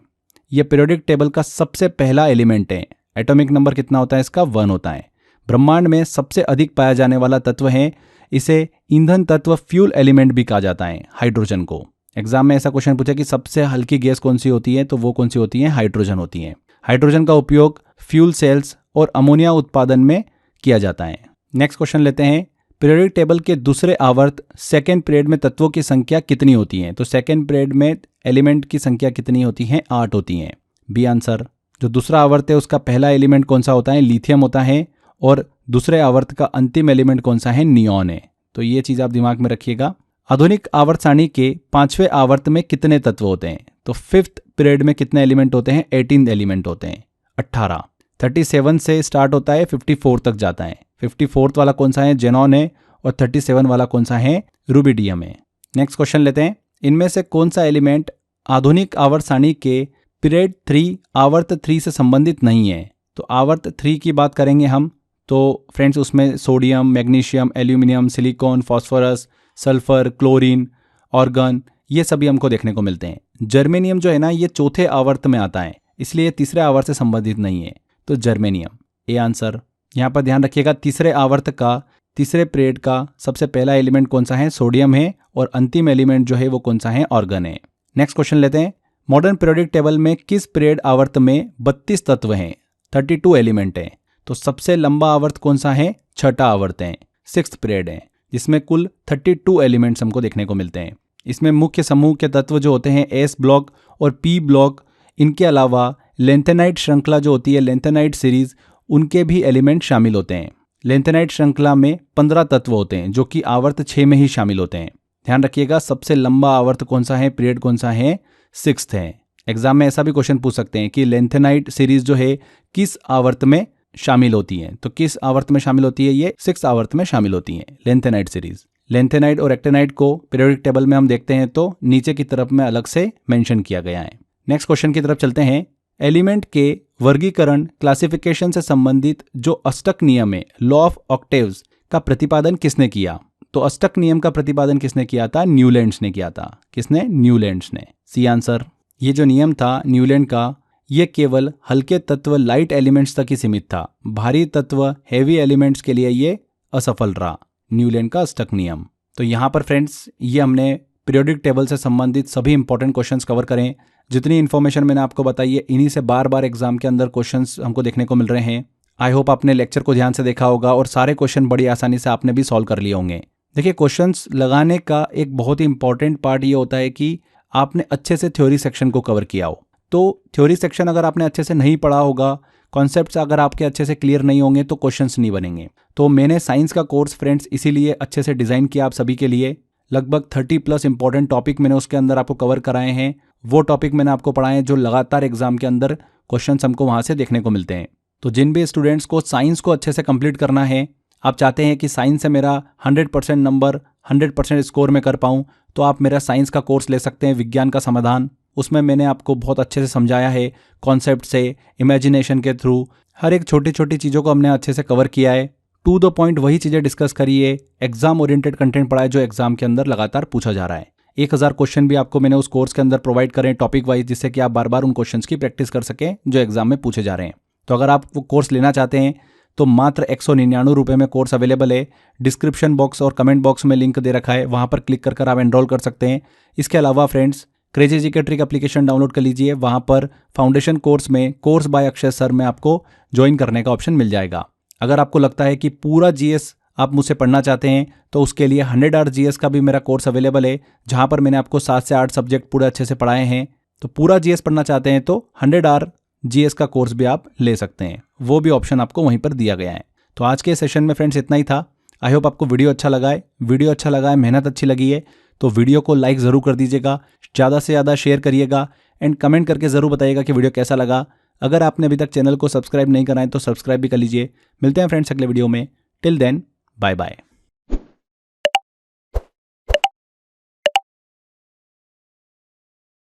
यह पीरियोडिक टेबल का सबसे पहला एलिमेंट है। एटॉमिक नंबर कितना होता है इसका? 1 होता है। ब्रह्मांड में सबसे अधिक पाया जाने वाला तत्व है। इसे ईंधन तत्व, फ्यूल एलिमेंट भी कहा जाता है हाइड्रोजन को। एग्जाम में ऐसा क्वेश्चन पूछा कि सबसे हल्की गैस कौन सी होती है, तो वो कौन सी होती है? हाइड्रोजन होती है। हाइड्रोजन का उपयोग फ्यूल सेल्स और अमोनिया उत्पादन में किया जाता है। नेक्स्ट क्वेश्चन लेते हैं। पीरियोडिक टेबल के दूसरे आवर्त सेकेंड पीरियड में तत्वों की संख्या कितनी होती है? तो सेकेंड पीरियड में एलिमेंट की संख्या कितनी होती है? 8 होती है। B answer. जो दूसरा आवर्त है उसका पहला एलिमेंट कौन सा होता है? लिथियम होता है। और दूसरे आवर्त का अंतिम एलिमेंट कौन सा है? नियॉन है। तो ये चीज आप दिमाग में रखिएगा। आधुनिक आवर्त सारणी के 5वें आवर्त में कितने तत्व होते हैं? तो 5th पीरियड में कितने एलिमेंट होते हैं? 18 एलिमेंट होते हैं। 18। 37 से स्टार्ट होता है, 54 तक जाता है। 54th वाला कौन सा है? जेनॉन है। और 37 वाला कौन सा है? रूबिडियम है। नेक्स्ट क्वेश्चन लेते हैं। इनमें से कौन सा एलिमेंट आधुनिक आवर्त सारणी के पीरियड 3 आवर्त 3 से संबंधित नहीं है? तो आवर्त 3 की बात करेंगे हम तो फ्रेंड्स उसमें sodium, magnesium, aluminium, silicon, phosphorus, sulphur, chlorine, organ, ये सभी हमको देखने को मिलते हैं। जर्मेनियम जो है ना, ये चौथे आवर्त में आता है, इसलिए तीसरे आवर्त से संबंधित नहीं है। तो जर्मेनियम ए आंसर। यहाँ पर ध्यान रखिएगा, तीसरे आवर्त का तीसरे पीरियड का सबसे पहला एलिमेंट कौन सा है? सोडियम है। और अंतिम एलिमेंट जो है वो कौन सा है? ऑर्गन है। नेक्स्ट क्वेश्चन लेते हैं। मॉडर्न पीरियोडिक टेबल में किस पीरियड आवर्त में 32 तत्व हैं? 32 एलिमेंट हैं। तो सबसे लंबा आवर्त कौन सा है? छठा आवर्त है, 6th पीरियड है, जिसमें कुल 32 एलिमेंट्स हमको देखने को मिलते हैं। इसमें मुख्य समूह के तत्व जो होते हैं एस ब्लॉक और पी ब्लॉक, इनके अलावा लेंथेनाइट श्रृंखला जो होती है, लेंथेनाइट सीरीज, उनके भी एलिमेंट शामिल होते हैं। लेंथेनाइट श्रृंखला में 15 तत्व होते हैं जो कि आवर्त 6 में ही शामिल होते हैं। ध्यान रखिएगा, सबसे लंबा आवर्त कौन सा है? पीरियड कौन सा है? 6th है। एग्जाम में ऐसा भी क्वेश्चन पूछ सकते हैं कि लेंथेनाइट सीरीज जो है किस आवर्त में शामिल होती है? तो किस आवर्त में शामिल होती है? ये 6th आवर्त में शामिल होती है लेंथेनाइट सीरीज। लेंथेनाइट और एक्टेनाइट को पीरियोडिक टेबल में हम देखते हैं तो नीचे की तरफ में अलग से मेंशन किया गया है। नेक्स्ट क्वेश्चन की तरफ चलते हैं। एलिमेंट के वर्गीकरण, क्लासिफिकेशन से संबंधित जो अष्टक नियम है, लॉ ऑफ ऑक्टेव्स, का प्रतिपादन किसने किया? तो अष्टक नियम का प्रतिपादन किसने किया था? न्यूलैंड्स ने किया था। किसने? न्यूलैंड्स ने। C answer. ये जो नियम था न्यूलैंड का, ये केवल हल्के तत्व लाइट एलिमेंट्स तक ही सीमित था। भारी तत्व हेवी एलिमेंट्स के लिए ये असफल रहा, न्यूलैंड का अष्टक नियम। तो यहाँ पर फ्रेंड्स ये हमने पीरियोडिक टेबल से संबंधित सभी इंपॉर्टेंट क्वेश्चंस कवर करें। जितनी इन्फॉर्मेशन मैंने आपको बताई है, इन्हीं से बार बार एग्जाम के अंदर क्वेश्चंस हमको देखने को मिल रहे हैं। आई होप आपने लेक्चर को ध्यान से देखा होगा और सारे क्वेश्चन बड़ी आसानी से आपने भी सॉल्व कर लिए होंगे। देखिए, क्वेश्चंस लगाने का एक बहुत ही इंपॉर्टेंट पार्ट ये होता है कि आपने अच्छे से थ्योरी सेक्शन को कवर किया हो। तो थ्योरी सेक्शन अगर आपने अच्छे से नहीं पढ़ा होगा, कॉन्सेप्ट्स अगर आपके अच्छे से क्लियर नहीं होंगे तो क्वेश्चंस नहीं बनेंगे। तो मैंने साइंस का कोर्स फ्रेंड्स इसीलिए अच्छे से डिज़ाइन किया आप सभी के लिए। लगभग 30+ इंपॉर्टेंट टॉपिक मैंने उसके अंदर आपको कवर कराए हैं। वो टॉपिक मैंने आपको पढ़ाए हैं जो लगातार एग्जाम के अंदर क्वेश्चंस हमको वहाँ से देखने को मिलते हैं। तो जिन भी स्टूडेंट्स को साइंस को अच्छे से कंप्लीट करना है, आप चाहते हैं कि साइंस से मेरा 100% नंबर 100% स्कोर में कर पाऊँ, तो आप मेरा साइंस का कोर्स ले सकते हैं, विज्ञान का समाधान। उसमें मैंने आपको बहुत अच्छे से समझाया है, कॉन्सेप्ट से, इमेजिनेशन के थ्रू, हर एक छोटी छोटी चीज़ों को हमने अच्छे से कवर किया है। टू द पॉइंट वही चीज़ें डिस्कस करिए, एग्जाम ओरिएंटेड कंटेंट पढ़ाए जो एग्जाम के अंदर लगातार पूछा जा रहा है। 1000 क्वेश्चन भी आपको मैंने उस कोर्स के अंदर प्रोवाइड करें टॉपिक वाइज, जिससे कि आप बार बार उन क्वेश्चंस की प्रैक्टिस कर सकें जो एग्जाम में पूछे जा रहे हैं। तो अगर आप वो कोर्स लेना चाहते हैं तो मात्र 199 रुपये में कोर्स अवेलेबल है। डिस्क्रिप्शन बॉक्स और कमेंट बॉक्स में लिंक दे रखा है, वहाँ पर क्लिक कर आप एनरोल कर सकते हैं। इसके अलावा friends, crazy GK trick application download कर लीजिए। वहाँ पर फाउंडेशन कोर्स में कोर्स बाय अक्षय सर में आपको ज्वाइन करने का ऑप्शन मिल जाएगा। अगर आपको लगता है कि पूरा जीएस आप मुझसे पढ़ना चाहते हैं तो उसके लिए 100 आवर जीएस का भी मेरा कोर्स अवेलेबल है, जहाँ पर मैंने आपको 7 से 8 सब्जेक्ट पूरे अच्छे से पढ़ाए हैं। तो पूरा जीएस पढ़ना चाहते हैं तो 100 आवर जीएस का कोर्स भी आप ले सकते हैं, वो भी ऑप्शन आपको वहीं पर दिया गया है। तो आज के सेशन में फ्रेंड्स इतना ही था। आई होप आपको वीडियो अच्छा लगा है, मेहनत अच्छी लगी है तो वीडियो को लाइक ज़रूर कर दीजिएगा, ज़्यादा से ज़्यादा शेयर करिएगा एंड कमेंट करके ज़रूर बताइएगा कि वीडियो कैसा लगा। अगर आपने अभी तक चैनल को सब्सक्राइब नहीं करा है तो सब्सक्राइब भी कर लीजिए। मिलते हैं फ्रेंड्स अगले वीडियो में। Till then bye bye.